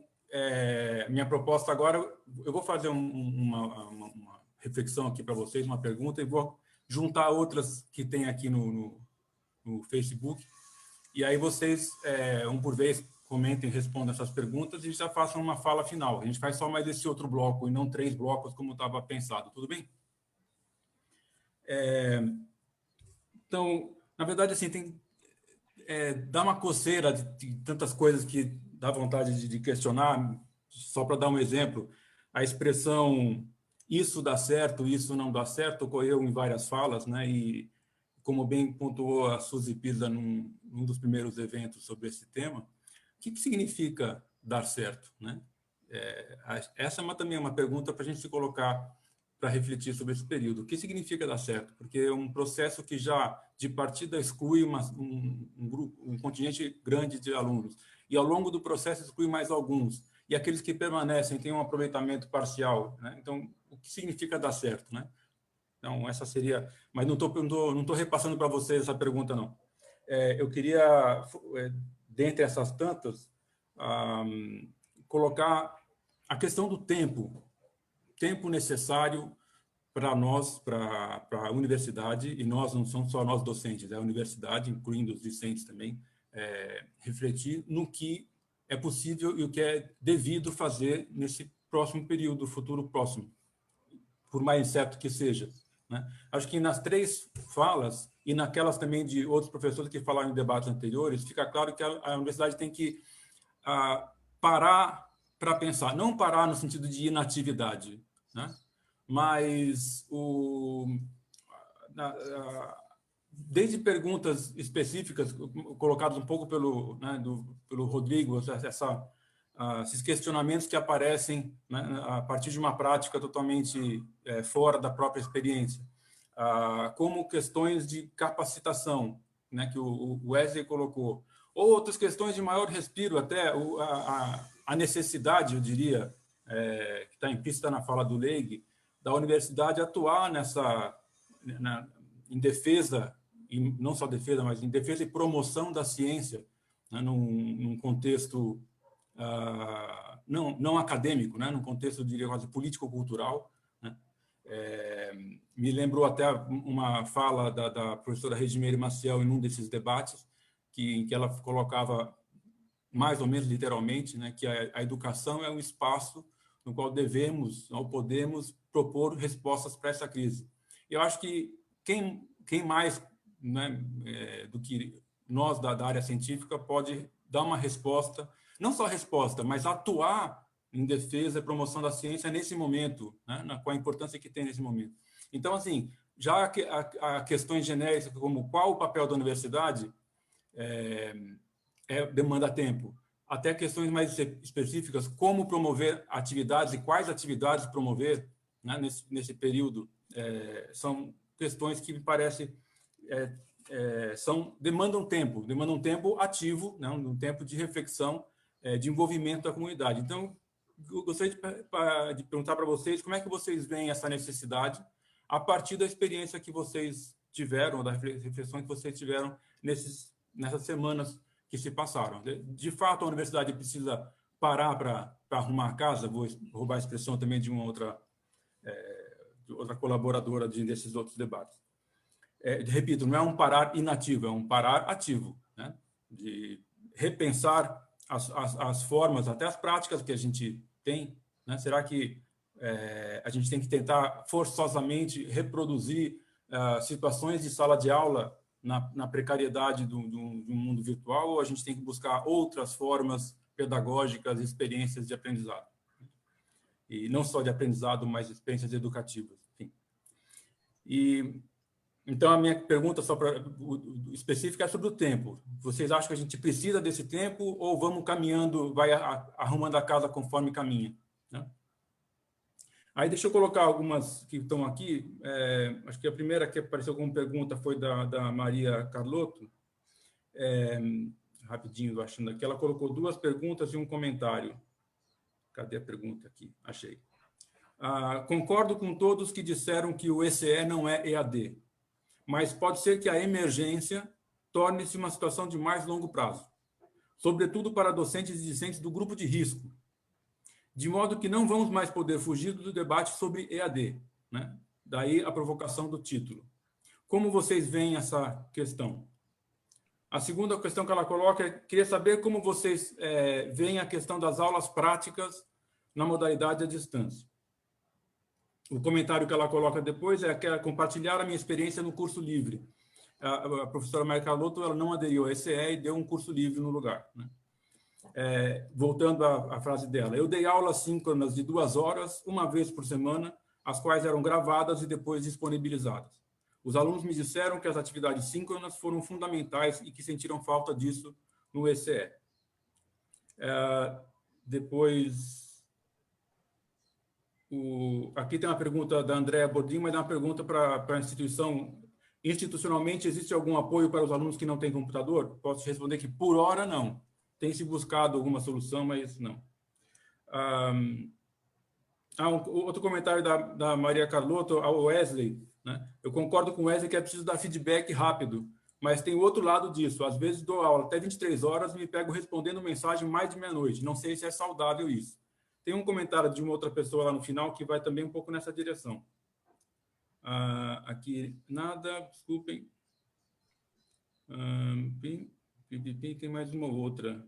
minha proposta agora, eu vou fazer uma reflexão aqui para vocês, uma pergunta, e vou juntar outras que tem aqui no Facebook. E aí vocês, um por vez, comentem, respondam essas perguntas e já façam uma fala final. A gente faz só mais esse outro bloco e não 3 blocos como estava pensado. Tudo bem? Então, na verdade, assim, dá uma coceira de tantas coisas que dá vontade de questionar. Só para dar um exemplo, a expressão isso dá certo, isso não dá certo, ocorreu em várias falas, né? E, como bem pontuou a Suzy Pisa num dos primeiros eventos sobre esse tema, o que significa dar certo, né? Essa também é uma pergunta para a gente se colocar para refletir sobre esse período. O que significa dar certo? Porque é um processo que já, de partida, exclui um contingente grande de alunos. E, ao longo do processo, exclui mais alguns. E aqueles que permanecem têm um aproveitamento parcial, né? Então, o que significa dar certo, né? Então, essa seria... Mas não estou repassando para vocês essa pergunta, não. Eu queria, dentre essas tantas, colocar a questão do tempo necessário para nós, para a universidade, e nós não somos só nós docentes, é a universidade, incluindo os discentes também, refletir no que é possível e o que é devido fazer nesse próximo período, futuro próximo, por mais incerto que seja, né? Acho que nas 3 falas, e naquelas também de outros professores que falaram em debates anteriores, fica claro que a universidade tem que parar para pensar, não parar no sentido de inatividade, né? Mas desde perguntas específicas colocadas um pouco pelo Rodrigo, esses questionamentos que aparecem, né, a partir de uma prática totalmente fora da própria experiência, como questões de capacitação, né, que o Wesley colocou, ou outras questões de maior respiro, até a necessidade, eu diria, que está implícita na fala do Leig, da universidade atuar em defesa, e não só defesa, mas em defesa e promoção da ciência, né, num contexto não acadêmico, né, num contexto, eu diria, quase político-cultural, né? Me lembrou até uma fala da professora Regimeire Maciel em um desses debates, que ela colocava mais ou menos literalmente, né, que a educação é um espaço no qual devemos ou podemos propor respostas para essa crise. Eu acho que quem mais, né, do que nós da área científica pode dar uma resposta, não só resposta, mas atuar em defesa e promoção da ciência nesse momento, né, com a importância que tem nesse momento. Então, assim, já há questões genéricas como qual o papel da universidade, demanda tempo, até questões mais específicas, como promover atividades e quais atividades promover, né, nesse período, são questões que me parece demandam tempo ativo, né, um tempo de reflexão, de envolvimento da comunidade. Então, eu gostaria de perguntar para vocês como é que vocês veem essa necessidade a partir da experiência que vocês tiveram, da reflexão que vocês tiveram nessas semanas que se passaram. De fato, a universidade precisa parar para arrumar a casa, vou roubar a expressão também de uma outra colaboradora desses outros debates. Repito, não é um parar inativo, é um parar ativo, né? De repensar as formas, até as práticas que a gente tem, né? Será que a gente tem que tentar forçosamente reproduzir situações de sala de aula na precariedade do mundo virtual, ou a gente tem que buscar outras formas pedagógicas, experiências de aprendizado? E não só de aprendizado, mas experiências educativas, enfim. Então, a minha pergunta específica é sobre o tempo. Vocês acham que a gente precisa desse tempo ou vamos caminhando, vai arrumando a casa conforme caminha, né? Aí deixa eu colocar algumas que estão aqui. Acho que a primeira que apareceu como pergunta foi da Maria Carlotto. Rapidinho, achando aqui. Ela colocou 2 perguntas e um comentário. Cadê a pergunta aqui? Achei. Concordo com todos que disseram que o ECE não é EAD, mas pode ser que a emergência torne-se uma situação de mais longo prazo, sobretudo para docentes e discentes do grupo de risco, de modo que não vamos mais poder fugir do debate sobre EAD, né? Daí a provocação do título. Como vocês veem essa questão? A segunda questão que ela coloca é, queria saber como vocês veem a questão das aulas práticas na modalidade à distância. O comentário que ela coloca depois é que compartilhar a minha experiência no curso livre. A professora Maria Carlotto, ela não aderiu ao ECE e deu um curso livre no lugar, né? Voltando à frase dela, eu dei aulas síncronas de 2 horas, uma vez por semana, as quais eram gravadas e depois disponibilizadas. Os alunos me disseram que as atividades síncronas foram fundamentais e que sentiram falta disso no ECE. Depois... Aqui tem uma pergunta da Andréa Bodin, mas é uma pergunta para a instituição. Institucionalmente, existe algum apoio para os alunos que não têm computador? Posso te responder que, por hora, não. Tem se buscado alguma solução, mas não. Outro comentário da Maria Carlotto ao Wesley, né? Eu concordo com o Wesley que é preciso dar feedback rápido, mas tem o outro lado disso. Às vezes dou aula até 23 horas e me pego respondendo mensagem mais de meia-noite. Não sei se é saudável isso. Tem um comentário de uma outra pessoa lá no final que vai também um pouco nessa direção. Aqui, nada, desculpem. Tem mais uma outra.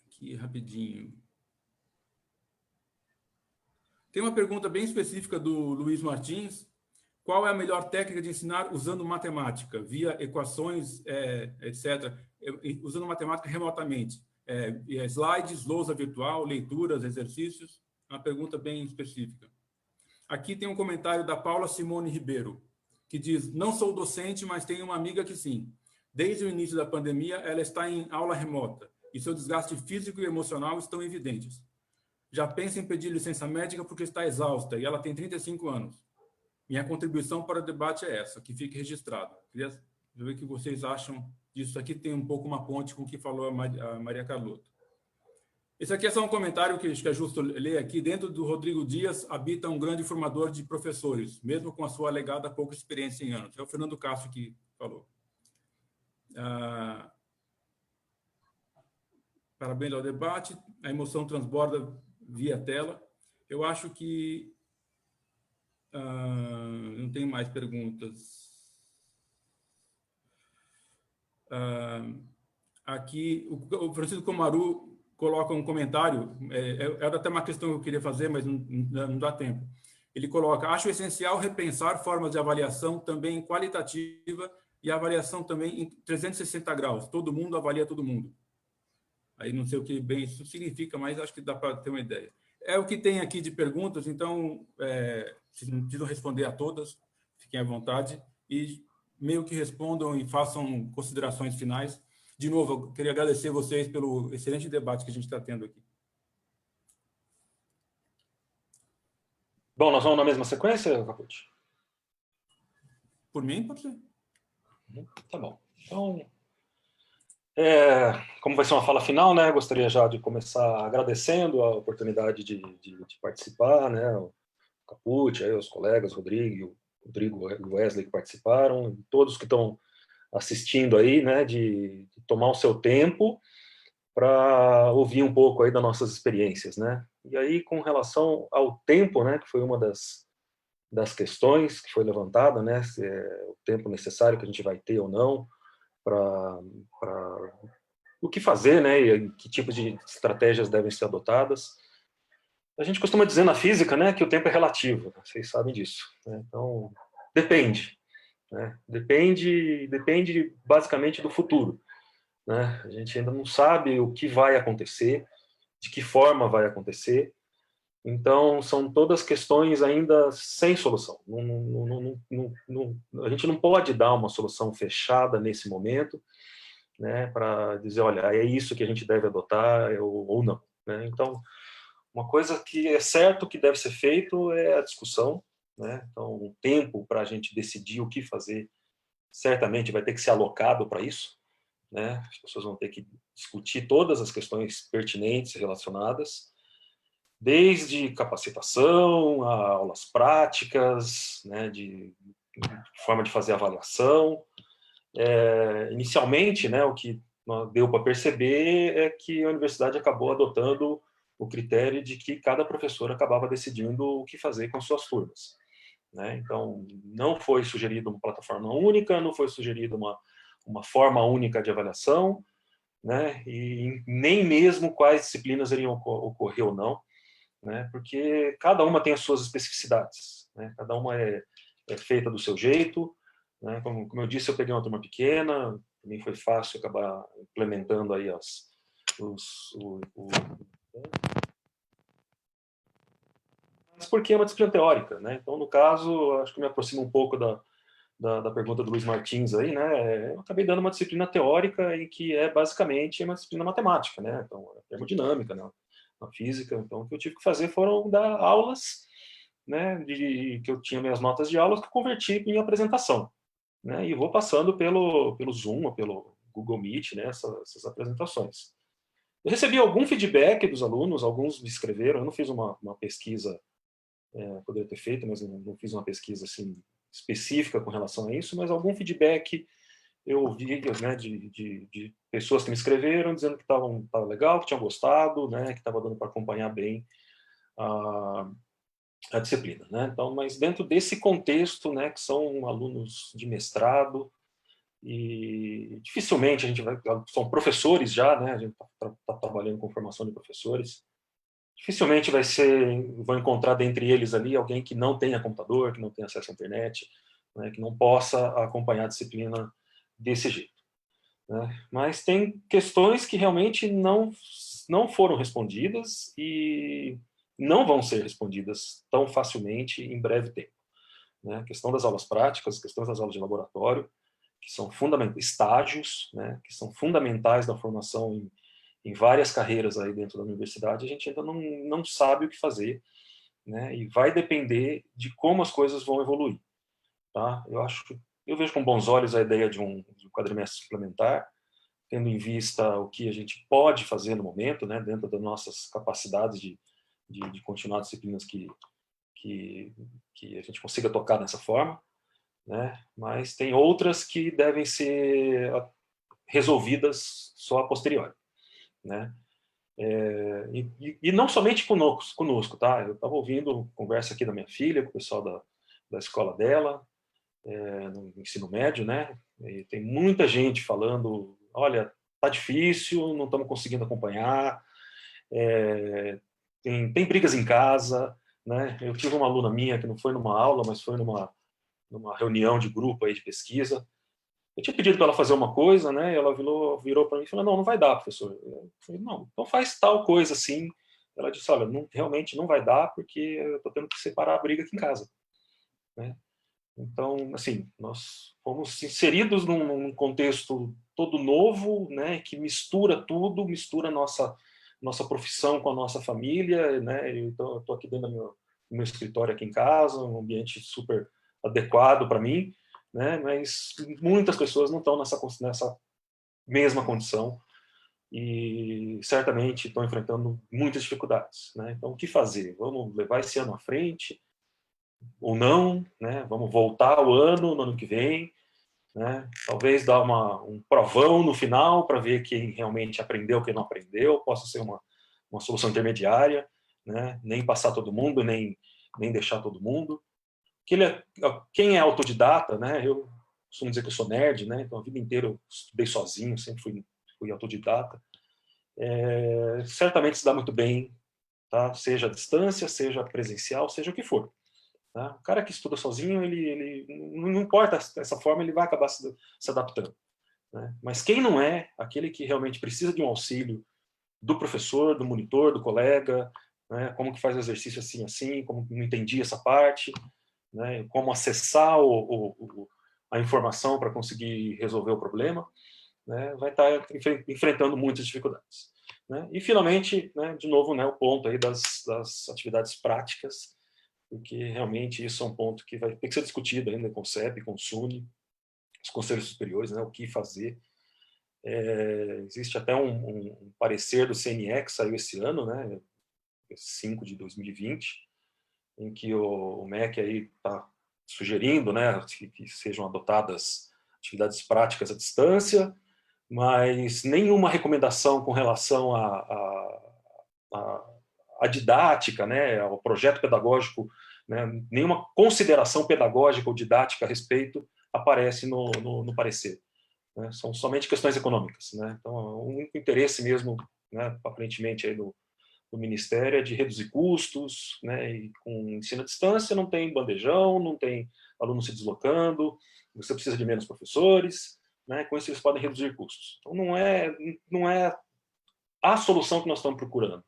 Aqui, rapidinho. Tem uma pergunta bem específica do Luiz Martins. Qual é a melhor técnica de ensinar usando matemática, via equações, etc., usando matemática remotamente? Slides, lousa virtual, leituras, exercícios? Uma pergunta bem específica. Aqui tem um comentário da Paula Simone Ribeiro, que diz, não sou docente, mas tenho uma amiga que sim. Desde o início da pandemia, ela está em aula remota e seu desgaste físico e emocional estão evidentes. Já pensa em pedir licença médica porque está exausta e ela tem 35 anos. Minha contribuição para o debate é essa, que fique registrado. Queria ver o que vocês acham disso. Aqui tem um pouco uma ponte com o que falou a Maria Carlotto. Esse aqui é só um comentário que acho que é justo ler aqui. Dentro do Rodrigo Dias habita um grande formador de professores, mesmo com a sua alegada pouca experiência em anos. É o Fernando Castro que falou. Parabéns ao debate. A emoção transborda via tela. Eu acho que... não tem mais perguntas. Aqui, o Francisco Comaru coloca um comentário, era até uma questão que eu queria fazer, mas não dá tempo. Ele coloca, acho essencial repensar formas de avaliação também qualitativa e avaliação também em 360 graus. Todo mundo avalia todo mundo. Aí não sei o que bem isso significa, mas acho que dá para ter uma ideia. É o que tem aqui de perguntas, então, se não precisam responder a todas, fiquem à vontade e meio que respondam e façam considerações finais. De novo, eu queria agradecer vocês pelo excelente debate que a gente está tendo aqui. Bom, nós vamos na mesma sequência, Capucci? Por mim, pode ser. Tá bom. Então, como vai ser uma fala final, né, gostaria já de começar agradecendo a oportunidade de participar, né, o Capucci, aí, os colegas, Rodrigo e o Wesley que participaram, todos que estão assistindo aí, né, de tomar o seu tempo para ouvir um pouco aí das nossas experiências, né. E aí, com relação ao tempo, né, que foi uma das questões que foi levantada, né, se é o tempo necessário que a gente vai ter ou não para o que fazer, né, e que tipo de estratégias devem ser adotadas. A gente costuma dizer na física, né, que o tempo é relativo, vocês sabem disso, né? Então, depende, né? Depende basicamente do futuro, né? A gente ainda não sabe o que vai acontecer, de que forma vai acontecer, então são todas questões ainda sem solução. A gente não pode dar uma solução fechada nesse momento, né, para dizer, olha, é isso que a gente deve adotar ou não, né? Então, uma coisa que é certo que deve ser feito é a discussão, né? Então, o tempo para a gente decidir o que fazer certamente vai ter que ser alocado para isso, né? As pessoas vão ter que discutir todas as questões pertinentes relacionadas, desde capacitação, a aulas práticas, né, de forma de fazer avaliação. Inicialmente, né, o que deu para perceber é que a universidade acabou adotando o critério de que cada professor acabava decidindo o que fazer com suas turmas, né? Então, não foi sugerida uma plataforma única, não foi sugerida uma forma única de avaliação, né? E nem mesmo quais disciplinas iriam ocorrer ou não, né? Porque cada uma tem as suas especificidades, né? Cada uma é feita do seu jeito, né? Como eu disse, eu peguei uma turma pequena, também foi fácil acabar implementando aí mas porque é uma disciplina teórica, né? Então, no caso, acho que me aproximo um pouco da pergunta do Luiz Martins aí, né? Eu acabei dando uma disciplina teórica em que é basicamente uma disciplina matemática, né? Então, é termodinâmica, né? Na física. Então, o que eu tive que fazer foram dar aulas, né? Que eu tinha minhas notas de aulas que eu converti em apresentação, né? E vou passando pelo Zoom, ou pelo Google Meet, né? Essas apresentações. Eu recebi algum feedback dos alunos, alguns me escreveram. Eu não fiz uma pesquisa, poderia ter feito, mas não fiz uma pesquisa assim específica com relação a isso, mas algum feedback eu ouvi, né, de pessoas que me escreveram dizendo que estava legal, que tinham gostado, né, que estava dando para acompanhar bem a disciplina, né? Então, mas dentro desse contexto, né, que são alunos de mestrado e dificilmente a gente vai, são professores já, né? A gente está trabalhando com formação de professores. Dificilmente vão encontrar dentre eles ali alguém que não tenha computador, que não tenha acesso à internet, né, que não possa acompanhar a disciplina desse jeito, né? Mas tem questões que realmente não foram respondidas e não vão ser respondidas tão facilmente em breve tempo, né? A questão das aulas práticas, questões das aulas de laboratório, que são fundamentais, estágios, né, que são fundamentais da formação em várias carreiras aí dentro da universidade, a gente ainda não sabe o que fazer, né? E vai depender de como as coisas vão evoluir, tá? Eu vejo com bons olhos a ideia de um quadrimestre suplementar, tendo em vista o que a gente pode fazer no momento, né, dentro das nossas capacidades de continuar disciplinas que a gente consiga tocar dessa forma, né? Mas tem outras que devem ser resolvidas só a posteriori, né? E não somente conosco, tá? Eu estava ouvindo conversa aqui da minha filha, com o pessoal da escola dela, no ensino médio, né? E tem muita gente falando, olha, tá difícil, não estamos conseguindo acompanhar, tem brigas em casa, né? Eu tive uma aluna minha que não foi numa aula, mas foi numa reunião de grupo aí de pesquisa. Eu tinha pedido para ela fazer uma coisa, né? E ela virou para mim e falou: não vai dar, professor. Eu falei: não, então faz tal coisa assim. Ela disse: olha, realmente não vai dar porque eu estou tendo que separar a briga aqui em casa, né? Então, assim, nós fomos inseridos num contexto todo novo, né? Que mistura tudo, mistura a nossa profissão com a nossa família, né? Então, eu estou aqui dentro do meu escritório aqui em casa, um ambiente super adequado para mim, né? Mas muitas pessoas não estão nessa mesma condição e certamente estão enfrentando muitas dificuldades, né? Então, o que fazer? Vamos levar esse ano à frente ou não, né? Vamos voltar o ano no ano que vem, né? Talvez dar um provão no final para ver quem realmente aprendeu, quem não aprendeu, possa ser uma solução intermediária, né? Nem passar todo mundo, nem deixar todo mundo. Quem é autodidata, né? Eu costumo dizer que eu sou nerd, né? Então a vida inteira eu estudei sozinho, sempre fui autodidata. Certamente se dá muito bem, tá? Seja à distância, seja presencial, seja o que for. Tá? O cara que estuda sozinho, ele não importa essa forma, ele vai acabar se adaptando, né? Mas quem não é, aquele que realmente precisa de um auxílio do professor, do monitor, do colega, né? Como que faz o exercício assim, como não entendi essa parte, né? Como acessar a informação para conseguir resolver o problema, né? Vai estar enfrentando muitas dificuldades, né? E finalmente, né, de novo, né, o ponto aí das atividades práticas, porque realmente isso é um ponto que vai ter que ser discutido ainda com o CEP, com o SUNE, os conselhos superiores, né, o que fazer. Existe até um parecer do CNE que saiu esse ano, né, 5 de 2020, em que o MEC aí está sugerindo, né, que sejam adotadas atividades práticas à distância, mas nenhuma recomendação com relação à didática, né, ao projeto pedagógico, né, nenhuma consideração pedagógica ou didática a respeito aparece no parecer. Né? São somente questões econômicas. Né? Então, o único interesse mesmo, né, aparentemente, aí do Ministério é de reduzir custos, né, e com ensino à distância não tem bandejão, não tem aluno se deslocando, você precisa de menos professores, né, com isso eles podem reduzir custos. Então, não é a solução que nós estamos procurando.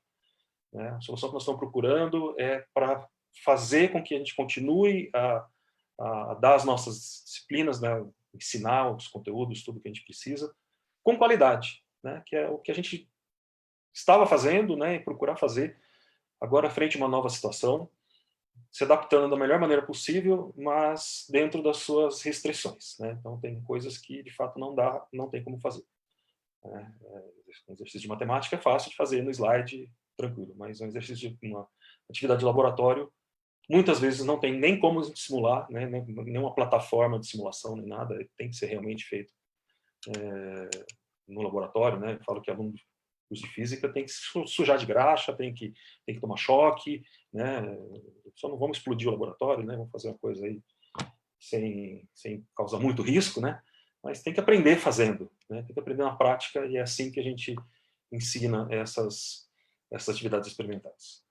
Né? A solução que nós estamos procurando é para fazer com que a gente continue a dar as nossas disciplinas, né, ensinar os conteúdos, tudo que a gente precisa, com qualidade, né, que é o que a gente estava fazendo, né, e procurar fazer agora frente a uma nova situação, se adaptando da melhor maneira possível, mas dentro das suas restrições, né? Então tem coisas que de fato não tem como fazer. Né? Um exercício de matemática é fácil de fazer no slide, tranquilo, mas um exercício de uma atividade de laboratório muitas vezes não tem nem como simular, né? Nenhuma plataforma de simulação nem nada, tem que ser realmente feito no laboratório, né? Eu falo que aluno de física tem que se sujar de graxa, tem que tomar choque, né? Só não vamos explodir o laboratório, né? Vamos fazer uma coisa aí sem causar muito risco, né? Mas tem que aprender fazendo, né? Tem que aprender na prática e é assim que a gente ensina essas atividades experimentais.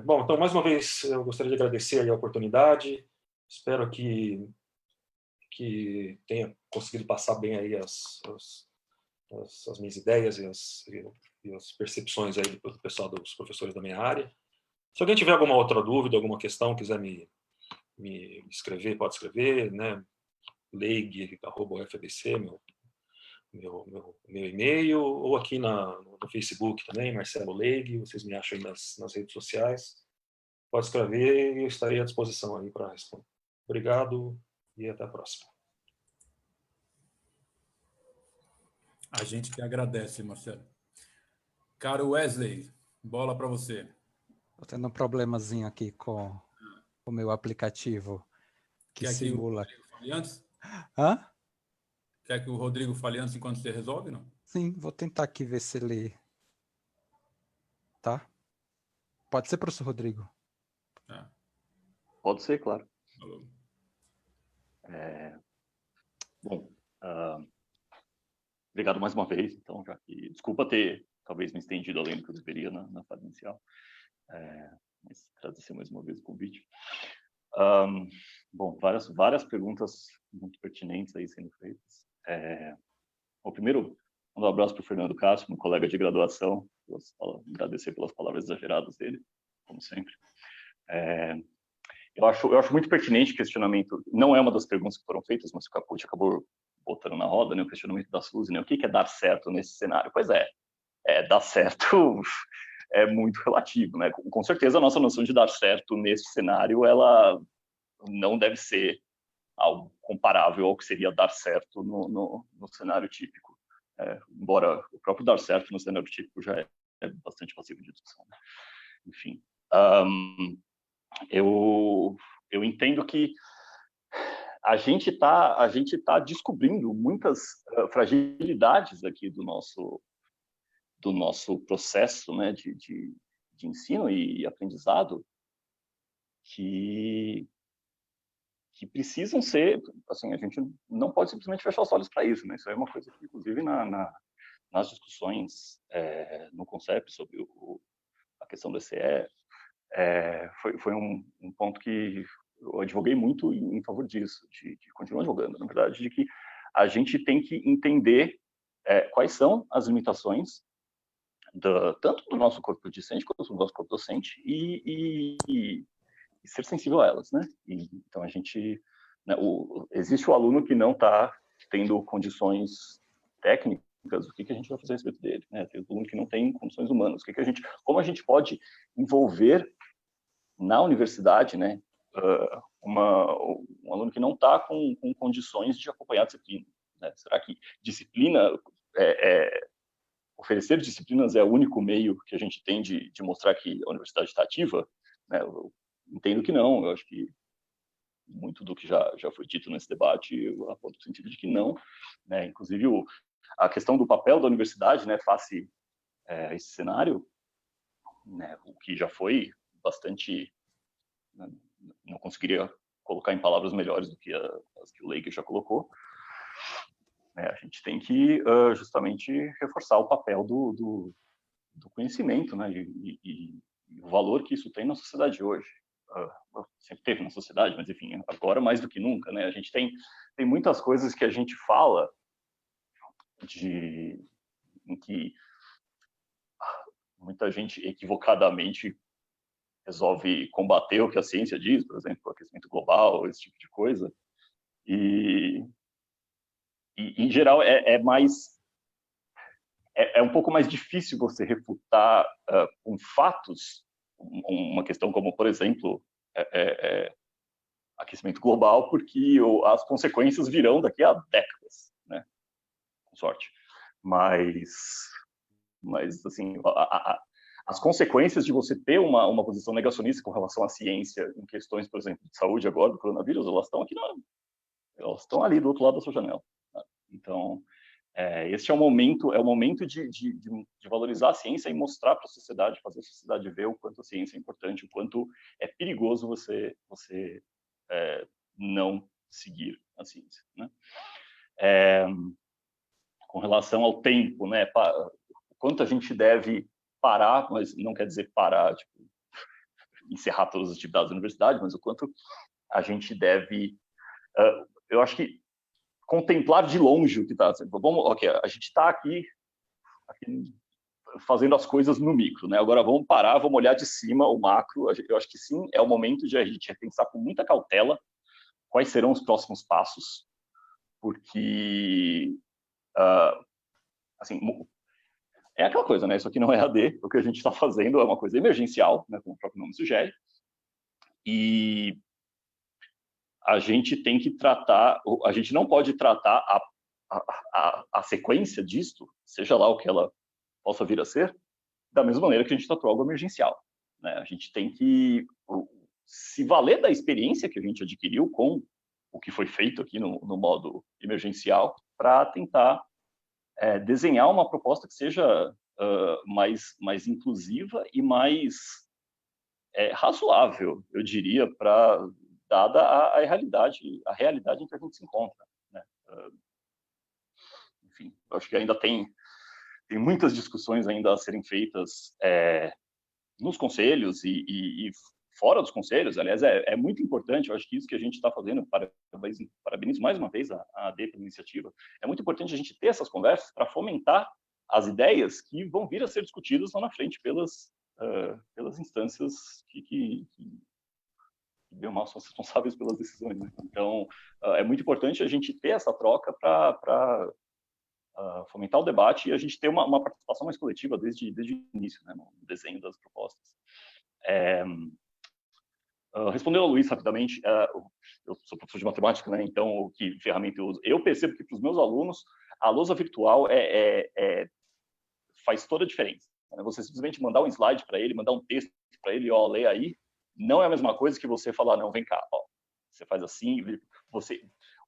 Bom, então mais uma vez eu gostaria de agradecer aí a oportunidade. Espero que tenha conseguido passar bem aí as minhas ideias e as percepções aí do pessoal, dos professores da minha área. Se alguém tiver alguma outra dúvida, alguma questão, quiser me escrever, pode escrever, né? leig@ufabc, meu e-mail, ou aqui no Facebook também, Marcelo Leig, vocês me acham aí nas redes sociais. Pode escrever e eu estarei à disposição aí para responder. Obrigado e até a próxima. A gente que agradece, Marcelo. Caro Wesley, bola para você. Estou tendo um problemazinho aqui com o meu aplicativo que simula. Quer que o Rodrigo fale antes? Hã? Quer que o Rodrigo fale antes enquanto você resolve, não? Sim, vou tentar aqui ver se ele... Tá? Pode ser, professor Rodrigo? Tá. Pode ser, claro. Falou. Bom, obrigado mais uma vez, então, já que... Desculpa ter, talvez, me estendido além do que eu deveria na fase inicial, mas agradecer mais uma vez o convite. Bom, várias perguntas muito pertinentes aí sendo feitas. Bom, primeiro, mandar um abraço para o Fernando Castro, meu colega de graduação, agradecer pelas palavras exageradas dele, como sempre. Eu acho muito pertinente o questionamento, não é uma das perguntas que foram feitas, mas o Capucci acabou botando na roda, né, o questionamento da Suzy, né, o que é dar certo nesse cenário? Pois dar certo é muito relativo, né? Com certeza a nossa noção de dar certo nesse cenário, ela não deve ser algo comparável ao que seria dar certo no cenário típico. Embora o próprio dar certo no cenário típico já é bastante passivo de discussão. Né? Enfim, eu entendo que a gente tá descobrindo muitas fragilidades aqui do nosso processo, né, de ensino e aprendizado que precisam ser, assim, a gente não pode simplesmente fechar os olhos para isso, né? Isso é uma coisa que, inclusive, nas discussões no CONCEP sobre a questão do ECE, foi um ponto que eu advoguei muito em favor disso, de continuar advogando, na verdade, de que a gente tem que entender quais são as limitações tanto do nosso corpo discente quanto do nosso corpo docente e ser sensível a elas, né? Então a gente, né, existe o aluno que não está tendo condições técnicas, o que a gente vai fazer a respeito dele, né? Tem o aluno que não tem condições humanas, como a gente pode envolver na universidade, né, um aluno que não está com condições de acompanhar a disciplina. né? Será que disciplina, oferecer disciplinas é o único meio que a gente tem de mostrar que a universidade está ativa? Né? Eu entendo que não, eu acho que muito do que já foi dito nesse debate, eu aponto no sentido de que não, né? Inclusive a questão do papel da universidade, né, face a esse cenário, né, o que já foi bastante, né, não conseguiria colocar em palavras melhores do que as que o Leike já colocou, né? A gente tem que justamente reforçar o papel do conhecimento, né, e o valor que isso tem na sociedade hoje. Sempre teve na sociedade, mas enfim, agora mais do que nunca, né? A gente tem muitas coisas que a gente fala em que muita gente equivocadamente resolve combater o que a ciência diz, por exemplo, o aquecimento global, esse tipo de coisa. E em geral, é um pouco mais difícil você refutar com fatos uma questão como, por exemplo, aquecimento global, porque as consequências virão daqui a décadas, né? Com sorte. Mas assim, as consequências de você ter uma posição negacionista com relação à ciência em questões, por exemplo, de saúde agora, do coronavírus, elas estão aqui, elas estão ali do outro lado da sua janela. Né? Então, esse é o momento de valorizar a ciência e mostrar para a sociedade, fazer a sociedade ver o quanto a ciência é importante, o quanto é perigoso você não seguir a ciência, né? Com relação ao tempo, né? O quanto a gente deve parar, mas não quer dizer parar, tipo, encerrar todas as atividades da universidade, mas o quanto a gente deve, eu acho que contemplar de longe o que está. Ok, a gente está aqui fazendo as coisas no micro, né? Agora vamos parar, vamos olhar de cima o macro. Eu acho que sim, é o momento de a gente repensar com muita cautela quais serão os próximos passos, porque assim, é aquela coisa, né? Isso aqui não é AD, o que a gente está fazendo é uma coisa emergencial, né? Como o próprio nome sugere, e a gente tem que tratar, a gente não pode tratar a sequência disto, seja lá o que ela possa vir a ser, da mesma maneira que a gente tratou algo emergencial, né? A gente tem que se valer da experiência que a gente adquiriu com o que foi feito aqui no modo emergencial para tentar desenhar uma proposta que seja mais inclusiva e mais razoável, eu diria, dada a realidade em que a gente se encontra, né? Enfim, eu acho que ainda tem muitas discussões ainda a serem feitas nos conselhos e fora dos conselhos. Aliás, é muito importante, eu acho que isso que a gente está fazendo, parabenizo mais uma vez a AD pela iniciativa, é muito importante a gente ter essas conversas para fomentar as ideias que vão vir a ser discutidas lá na frente pelas instâncias que bem ou mal são responsáveis pelas decisões, né? Então, é muito importante a gente ter essa troca para fomentar o debate e a gente ter uma participação mais coletiva desde o início, né, no desenho das propostas. Respondendo ao Luiz rapidamente, eu sou professor de matemática, né, então que ferramenta eu uso? Eu percebo que para os meus alunos a lousa virtual faz toda a diferença. Né? Você simplesmente mandar um slide para ele, mandar um texto para ele, ó, lê aí, não é a mesma coisa que você falar, não, vem cá, ó, você faz assim,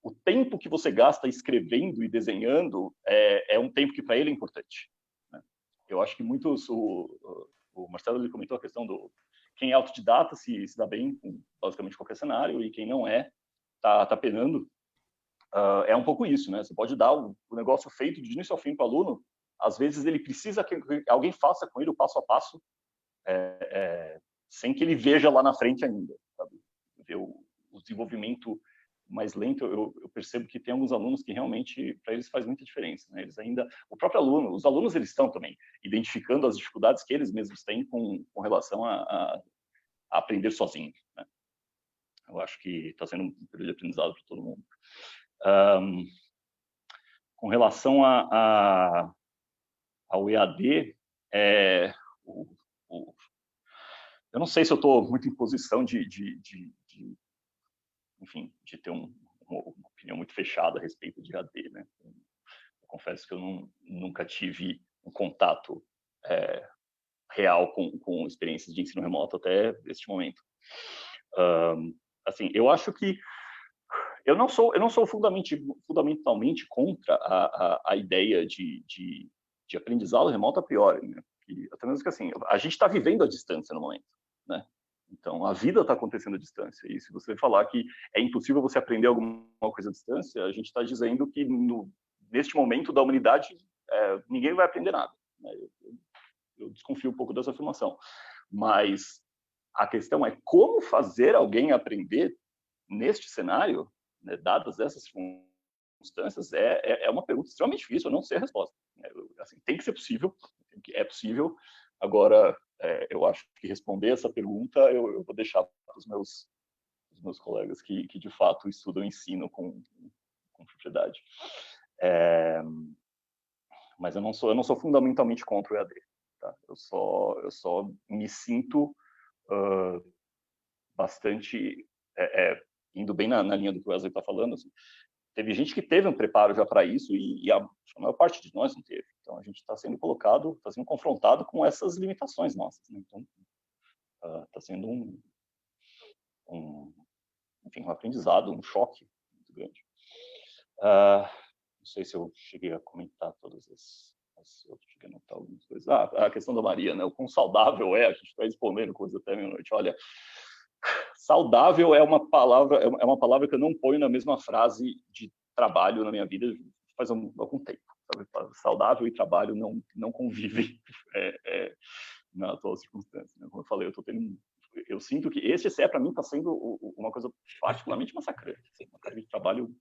o tempo que você gasta escrevendo e desenhando é um tempo que para ele é importante. Né? Eu acho que muitos, o Marcelo ele comentou a questão do quem é autodidata se dá bem com basicamente qualquer cenário e quem não tá penando. É um pouco isso, né? Você pode dar o negócio feito de início ao fim para o aluno, às vezes ele precisa que alguém faça com ele o passo a passo, sem que ele veja lá na frente ainda, sabe? Ver o desenvolvimento mais lento. Eu percebo que tem alguns alunos que realmente, para eles faz muita diferença, né? Eles ainda, o próprio aluno, os alunos eles estão também identificando as dificuldades que eles mesmos têm com relação a aprender sozinhos, né? Eu acho que está sendo um período de aprendizado para todo mundo. Com relação ao EAD, eu não sei se eu estou muito em posição enfim, de ter um uma opinião muito fechada a respeito de AD, né? Eu confesso que eu nunca tive um contato real com experiências de ensino remoto até este momento. Assim, eu acho que eu não sou fundamentalmente contra a ideia de aprendizado remoto a priori, né? Até mesmo que assim, a gente está vivendo à distância no momento, né? Então, a vida está acontecendo à distância. E se você falar que é impossível você aprender alguma coisa à distância, a gente está dizendo que neste momento da humanidade ninguém vai aprender nada, né? Eu desconfio um pouco dessa afirmação. Mas a questão é como fazer alguém aprender neste cenário, né, dadas essas circunstâncias, é uma pergunta extremamente difícil, eu não sei a resposta. Assim, tem que ser possível, é possível. Agora, eu acho que responder essa pergunta eu vou deixar para os meus colegas que de fato estudam ensino com propriedade. Mas eu não sou fundamentalmente contra o EAD. Tá? Eu só me sinto bastante indo bem na linha do que o Wesley está falando. Assim, teve gente que teve um preparo já para isso e a maior parte de nós não teve. Então a gente está sendo colocado, está sendo confrontado com essas limitações nossas, né? Então está sendo enfim, um aprendizado, um choque muito grande. Não sei se eu cheguei a comentar todas eu cheguei a notar algumas coisas. A questão da Maria, né? O quão saudável a gente está exponendo coisas até meia-noite. Olha, saudável é uma palavra que eu não ponho na mesma frase de trabalho na minha vida faz algum tempo. Sabe? Saudável e trabalho não convivem na atual circunstância. Né? Como eu falei, eu sinto que esse CE para mim está sendo uma coisa particularmente massacrante, assim, uma carga de trabalho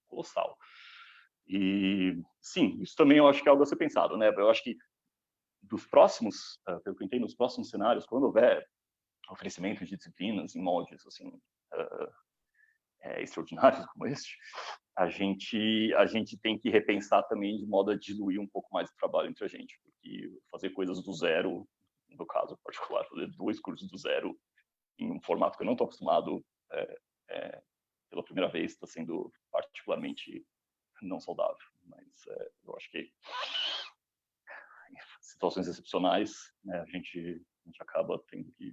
colossal. E sim, isso também eu acho que é algo a ser pensado, né? Eu acho que dos próximos, pelo que eu entendo, nos próximos cenários, quando houver oferecimento de disciplinas em moldes assim extraordinários como este, a gente tem que repensar também de modo a diluir um pouco mais o trabalho entre a gente, porque fazer coisas do zero, no caso particular, fazer 2 cursos do zero em um formato que eu não estou acostumado pela primeira vez está sendo particularmente não saudável, mas eu acho que em situações excepcionais, né, a gente acaba tendo que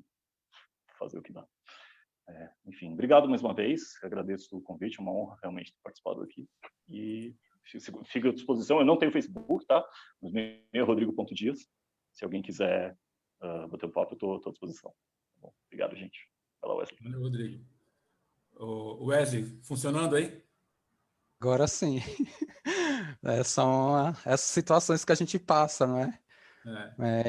fazer o que dá. Enfim, obrigado mais uma vez, agradeço o convite, é uma honra realmente ter participado aqui, e fico à disposição. Eu não tenho Facebook, tá? Mas meu é rodrigo.dias, se alguém quiser bater um papo, eu estou à disposição. Tá bom? Obrigado, gente. Vai lá, Wesley. Valeu, Rodrigo. O Wesley, funcionando aí? Agora sim. São essas situações que a gente passa, não é?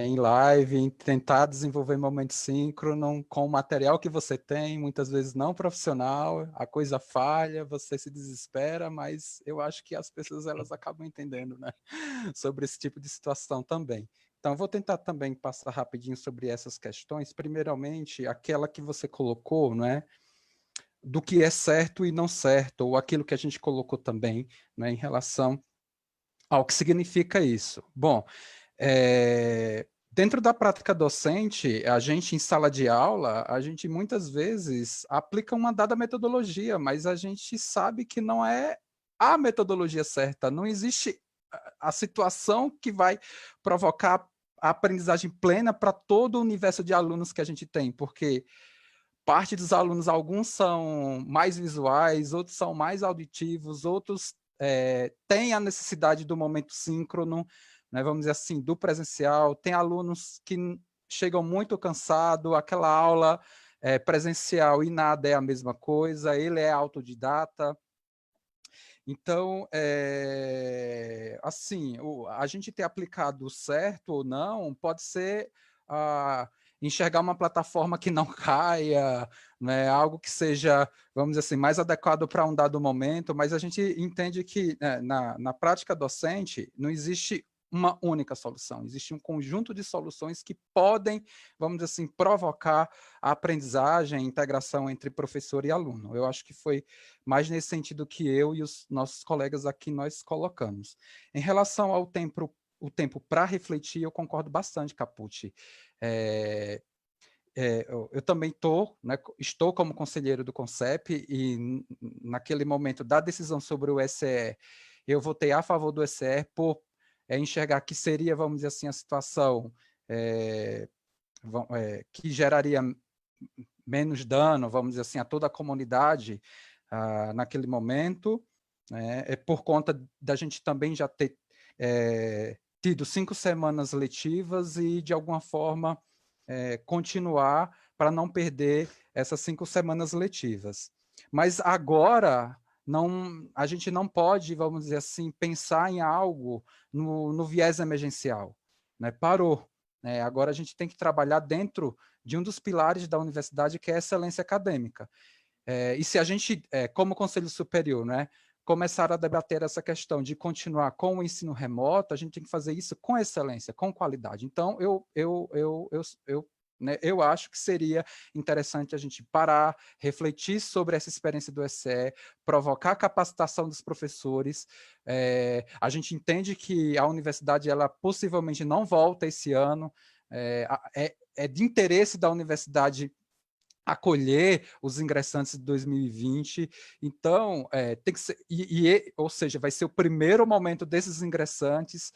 Em live, em tentar desenvolver momento síncrono com o material que você tem, muitas vezes não profissional, a coisa falha, você se desespera, mas eu acho que as pessoas elas acabam entendendo, né? Sobre esse tipo de situação também. Então, vou tentar também passar rapidinho sobre essas questões. Primeiramente, aquela que você colocou, não é? Do que é certo e não certo, ou aquilo que a gente colocou também, né, em relação ao que significa isso. Bom, dentro da prática docente, a gente em sala de aula, a gente muitas vezes aplica uma dada metodologia, mas a gente sabe que não é a metodologia certa, não existe a situação que vai provocar a aprendizagem plena para todo o universo de alunos que a gente tem, porque parte dos alunos, alguns são mais visuais, outros são mais auditivos, outros têm a necessidade do momento síncrono, né, vamos dizer assim, do presencial. Tem alunos que chegam muito cansados, aquela aula presencial e nada é a mesma coisa, ele é autodidata. Então, assim, a gente ter aplicado certo ou não pode ser enxergar uma plataforma que não caia, né, algo que seja, vamos dizer assim, mais adequado para um dado momento, mas a gente entende que na prática docente não existe uma única solução, existe um conjunto de soluções que podem, vamos dizer assim, provocar a aprendizagem, a integração entre professor e aluno. Eu acho que foi mais nesse sentido que eu e os nossos colegas aqui nós colocamos. Em relação ao tempo para refletir, eu concordo bastante, Capucci. eu também né, estou como conselheiro do CONCEP e naquele momento da decisão sobre o ECE, eu votei a favor do ECE por enxergar que seria, vamos dizer assim, a situação que geraria menos dano, vamos dizer assim, a toda a comunidade naquele momento, né, por conta da gente também já ter tido 5 semanas letivas e, de alguma forma, continuar para não perder essas 5 semanas letivas. Mas agora, a gente não pode, vamos dizer assim, pensar em algo no viés emergencial, né? Parou. Agora a gente tem que trabalhar dentro de um dos pilares da universidade, que é a excelência acadêmica. E se a gente, como Conselho Superior, né, começar a debater essa questão de continuar com o ensino remoto, a gente tem que fazer isso com excelência, com qualidade. Então, eu acho que seria interessante a gente parar, refletir sobre essa experiência do ECE, provocar a capacitação dos professores. A gente entende que a universidade, ela possivelmente não volta esse ano, é de interesse da universidade acolher os ingressantes de 2020, então tem que ser, ou seja, vai ser o primeiro momento desses ingressantes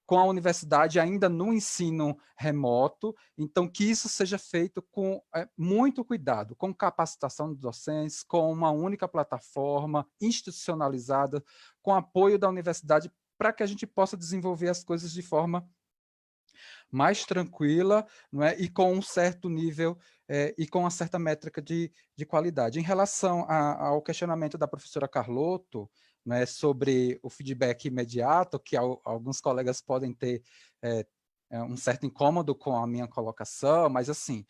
com a universidade ainda no ensino remoto, então que isso seja feito com muito cuidado, com capacitação dos docentes, com uma única plataforma institucionalizada, com apoio da universidade, para que a gente possa desenvolver as coisas de forma mais tranquila, não é? E com um certo nível e com uma certa métrica de qualidade. Em relação ao questionamento da professora Carlotto, né, sobre o feedback imediato, que alguns colegas podem ter um certo incômodo com a minha colocação, mas assim,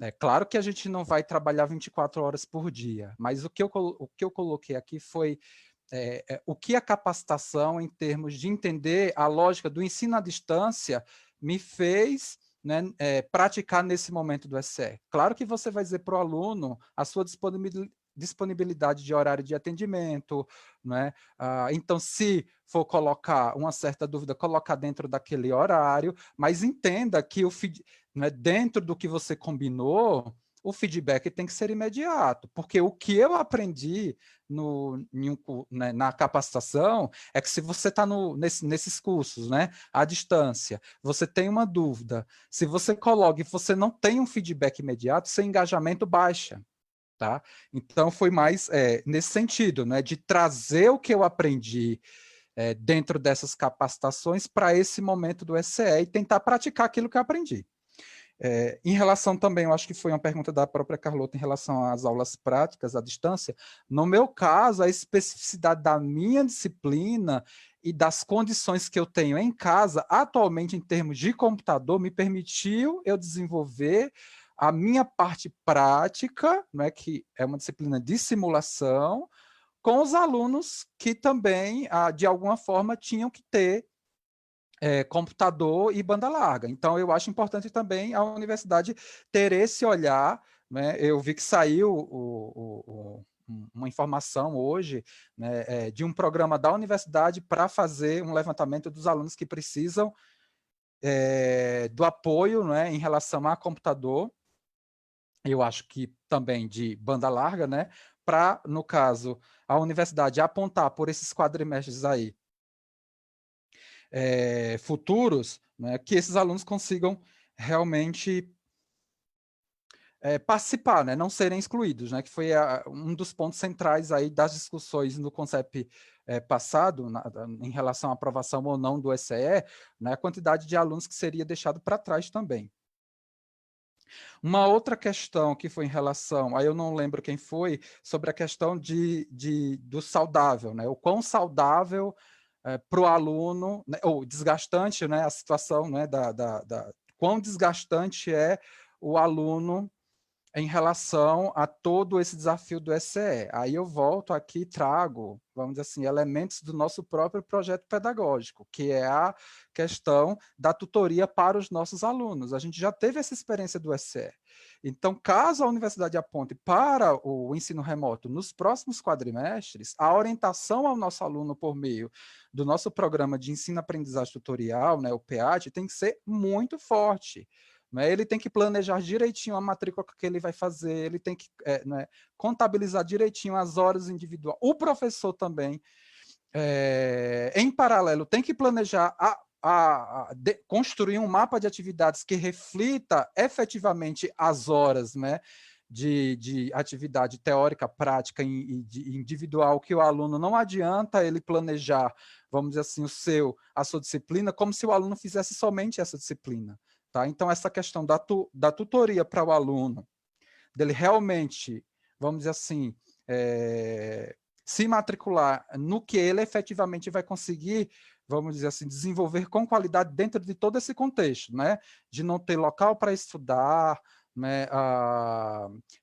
é claro que a gente não vai trabalhar 24 horas por dia, mas o que eu coloquei aqui foi o que a capacitação, em termos de entender a lógica do ensino à distância, me fez, né, praticar nesse momento do ECE. Claro que você vai dizer para o aluno a sua disponibilidade de horário de atendimento, né? Então, se for colocar uma certa dúvida, colocar dentro daquele horário, mas entenda que né, dentro do que você combinou, o feedback tem que ser imediato, porque o que eu aprendi na capacitação é que se você está nesses cursos, né, à distância, você tem uma dúvida, se você coloca e você não tem um feedback imediato, seu engajamento baixa. Tá? Então, foi mais nesse sentido, né, de trazer o que eu aprendi dentro dessas capacitações para esse momento do ECE e tentar praticar aquilo que eu aprendi. Em relação também, eu acho que foi uma pergunta da própria Carlota em relação às aulas práticas à distância, no meu caso, a especificidade da minha disciplina e das condições que eu tenho em casa, atualmente em termos de computador, me permitiu eu desenvolver a minha parte prática, né, que é uma disciplina de simulação, com os alunos que também, de alguma forma, tinham que ter computador e banda larga. Então, eu acho importante também a universidade ter esse olhar, né? Eu vi que saiu uma informação hoje, né, de um programa da universidade para fazer um levantamento dos alunos que precisam do apoio, né, em relação a computador, eu acho que também de banda larga, né, para, no caso, a universidade apontar por esses quadrimestres aí, futuros, né, que esses alunos consigam realmente participar, né, não serem excluídos, né, que foi um dos pontos centrais aí das discussões no CONCEP passado, em relação à aprovação ou não do ECE, né, a quantidade de alunos que seria deixado para trás também. Uma outra questão que foi em relação, aí eu não lembro quem foi, sobre a questão do saudável, né, o quão saudável para o aluno, né, ou desgastante, né, a situação, né, quão desgastante é o aluno em relação a todo esse desafio do ECE. Aí eu volto aqui e trago, vamos dizer assim, elementos do nosso próprio projeto pedagógico, que é a questão da tutoria para os nossos alunos. A gente já teve essa experiência do ECE. Então, caso a universidade aponte para o ensino remoto nos próximos quadrimestres, a orientação ao nosso aluno por meio do nosso programa de ensino-aprendizagem tutorial, né, o PEAT, tem que ser muito forte. né? Ele tem que planejar direitinho a matrícula que ele vai fazer, ele tem que né, contabilizar direitinho as horas individuais. O professor também, em paralelo, tem que planejar construir um mapa de atividades que reflita efetivamente as horas, né, de atividade teórica, prática e individual, que o aluno não adianta ele planejar, vamos dizer assim, a sua disciplina, como se o aluno fizesse somente essa disciplina. Tá? Então, essa questão da tutoria para o aluno, dele realmente, vamos dizer assim, se matricular no que ele efetivamente vai conseguir, vamos dizer assim, desenvolver com qualidade dentro de todo esse contexto, né? De não ter local para estudar, né?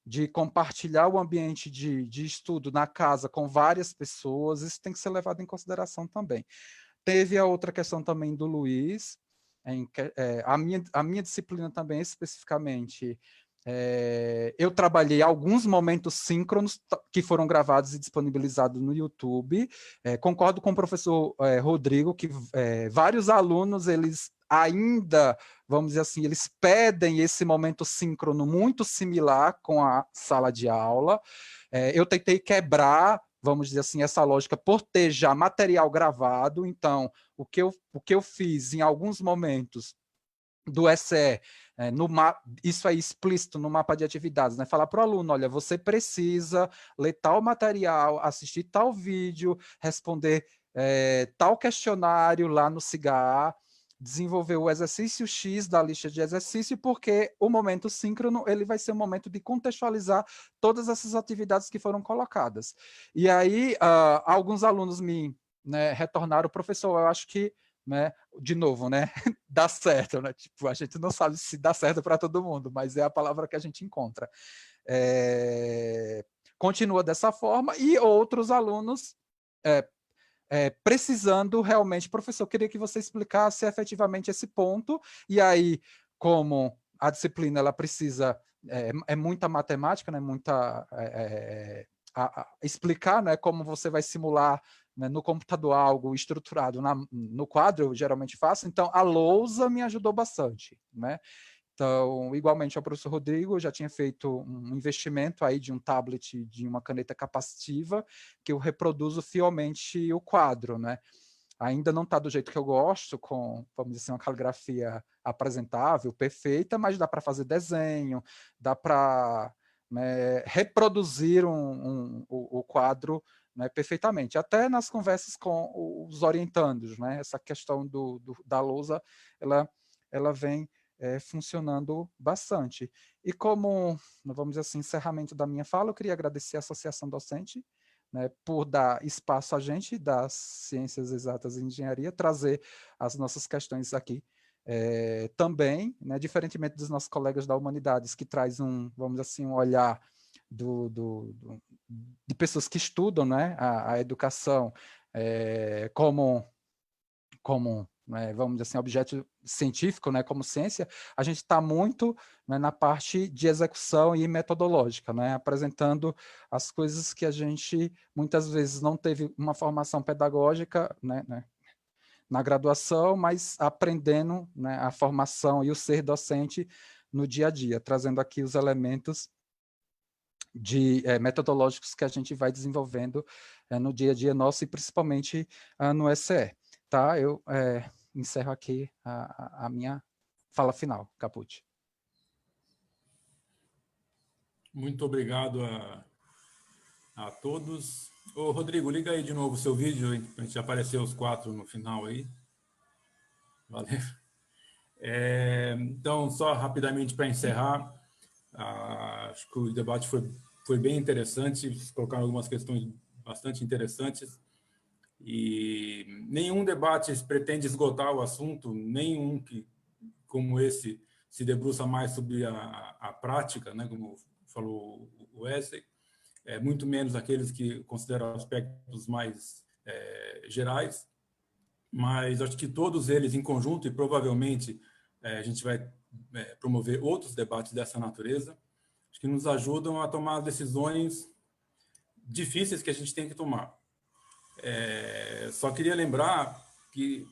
De compartilhar o ambiente de estudo na casa com várias pessoas, isso tem que ser levado em consideração também. Teve a outra questão também do Luiz, a minha disciplina também especificamente, eu trabalhei alguns momentos síncronos que foram gravados e disponibilizados no YouTube. Concordo com o professor Rodrigo que vários alunos, eles ainda, vamos dizer assim, eles pedem esse momento síncrono muito similar com a sala de aula. Eu tentei quebrar, vamos dizer assim, essa lógica por ter já material gravado. Então, o que eu fiz em alguns momentos do SE, isso aí explícito no mapa de atividades, né? Falar para o aluno, olha, você precisa ler tal material, assistir tal vídeo, responder tal questionário lá no CIGA, desenvolver o exercício X da lista de exercício, porque o momento síncrono ele vai ser um momento de contextualizar todas essas atividades que foram colocadas. E aí, alguns alunos me retornaram, professor, eu acho que, né, de novo, né, dá certo, né? Tipo, a gente não sabe se dá certo para todo mundo, mas é a palavra que a gente encontra. Continua dessa forma, e outros alunos precisando realmente, professor, queria que você explicasse efetivamente esse ponto, e aí, como a disciplina ela precisa, muita matemática, né, muita explicar, né, como você vai simular, né, no computador algo estruturado no quadro, eu geralmente faço, então a lousa me ajudou bastante, né? Então, igualmente ao professor Rodrigo, eu já tinha feito um investimento aí de um tablet, de uma caneta capacitiva, que eu reproduzo fielmente o quadro, né? Ainda não está do jeito que eu gosto, com, vamos dizer assim, uma caligrafia apresentável, perfeita, mas dá para fazer desenho, dá para, né, reproduzir o quadro, né, perfeitamente. Até nas conversas com os orientandos, né, essa questão da lousa, ela vem funcionando bastante. E como, vamos dizer assim, encerramento da minha fala, eu queria agradecer a Associação Docente, né, por dar espaço a gente das ciências exatas e engenharia, trazer as nossas questões aqui também, né, diferentemente dos nossos colegas da humanidades, que traz vamos dizer assim, um olhar de pessoas que estudam, né, a educação como vamos dizer assim, objeto científico, né, como ciência, a gente está muito, né, na parte de execução e metodológica, né, apresentando as coisas que a gente muitas vezes não teve uma formação pedagógica, né, na graduação, mas aprendendo, né, a formação e o ser docente no dia a dia, trazendo aqui os elementos metodológicos que a gente vai desenvolvendo no dia a dia nosso e principalmente no SE. Tá? Eu encerro aqui a minha fala final, Capucci. Muito obrigado a todos. Ô, Rodrigo, liga aí de novo o seu vídeo, a gente apareceu os 4 no final aí. Valeu. Então, só rapidamente para encerrar, acho que o debate foi bem interessante, colocaram algumas questões bastante interessantes, e nenhum debate pretende esgotar o assunto, nenhum que, como esse, se debruça mais sobre a prática, né, como falou o Wesley, muito menos aqueles que consideram aspectos mais gerais, mas acho que todos eles em conjunto, e provavelmente a gente vai promover outros debates dessa natureza, acho que nos ajudam a tomar decisões difíceis que a gente tem que tomar. Só queria lembrar que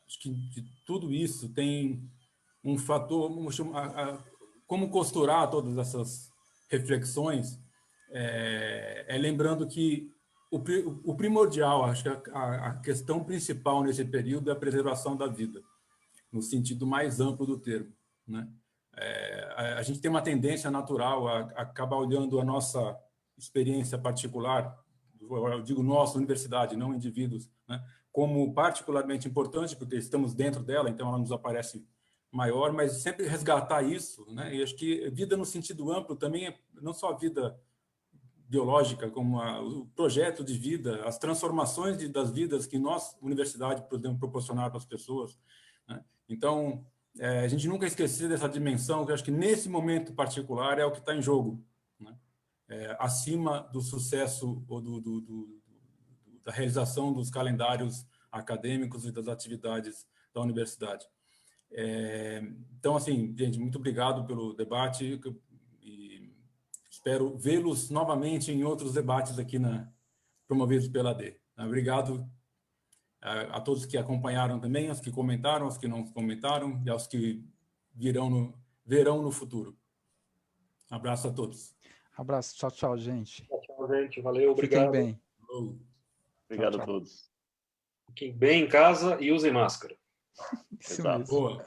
acho que de tudo isso tem um fator, como costurar todas essas reflexões, lembrando que o primordial, acho que a questão principal nesse período é a preservação da vida, no sentido mais amplo do termo, né? A gente tem uma tendência natural a acabar olhando a nossa experiência particular, eu digo nossa universidade, não indivíduos, né, como particularmente importante, porque estamos dentro dela, então ela nos aparece maior, mas sempre resgatar isso, né? E acho que vida no sentido amplo também não só a vida biológica, como o projeto de vida, as transformações das vidas que nós, universidade, podemos proporcionar para as pessoas, né? Então, a gente nunca esquecer dessa dimensão, que eu acho que nesse momento particular é o que está em jogo, né? Acima do sucesso ou da realização dos calendários acadêmicos e das atividades da universidade. Então, assim, gente, muito obrigado pelo debate e espero vê-los novamente em outros debates aqui promovidos pela AD. Obrigado a todos que acompanharam também, aos que comentaram, aos que não comentaram e aos que verão no futuro. Abraço a todos. Abraço, tchau, tchau, gente. Tchau, gente. Valeu, obrigado. Fiquem bem. Obrigado tchau. a todos. Fiquem bem em casa e usem máscara. Isso Exato. mesmo. Boa.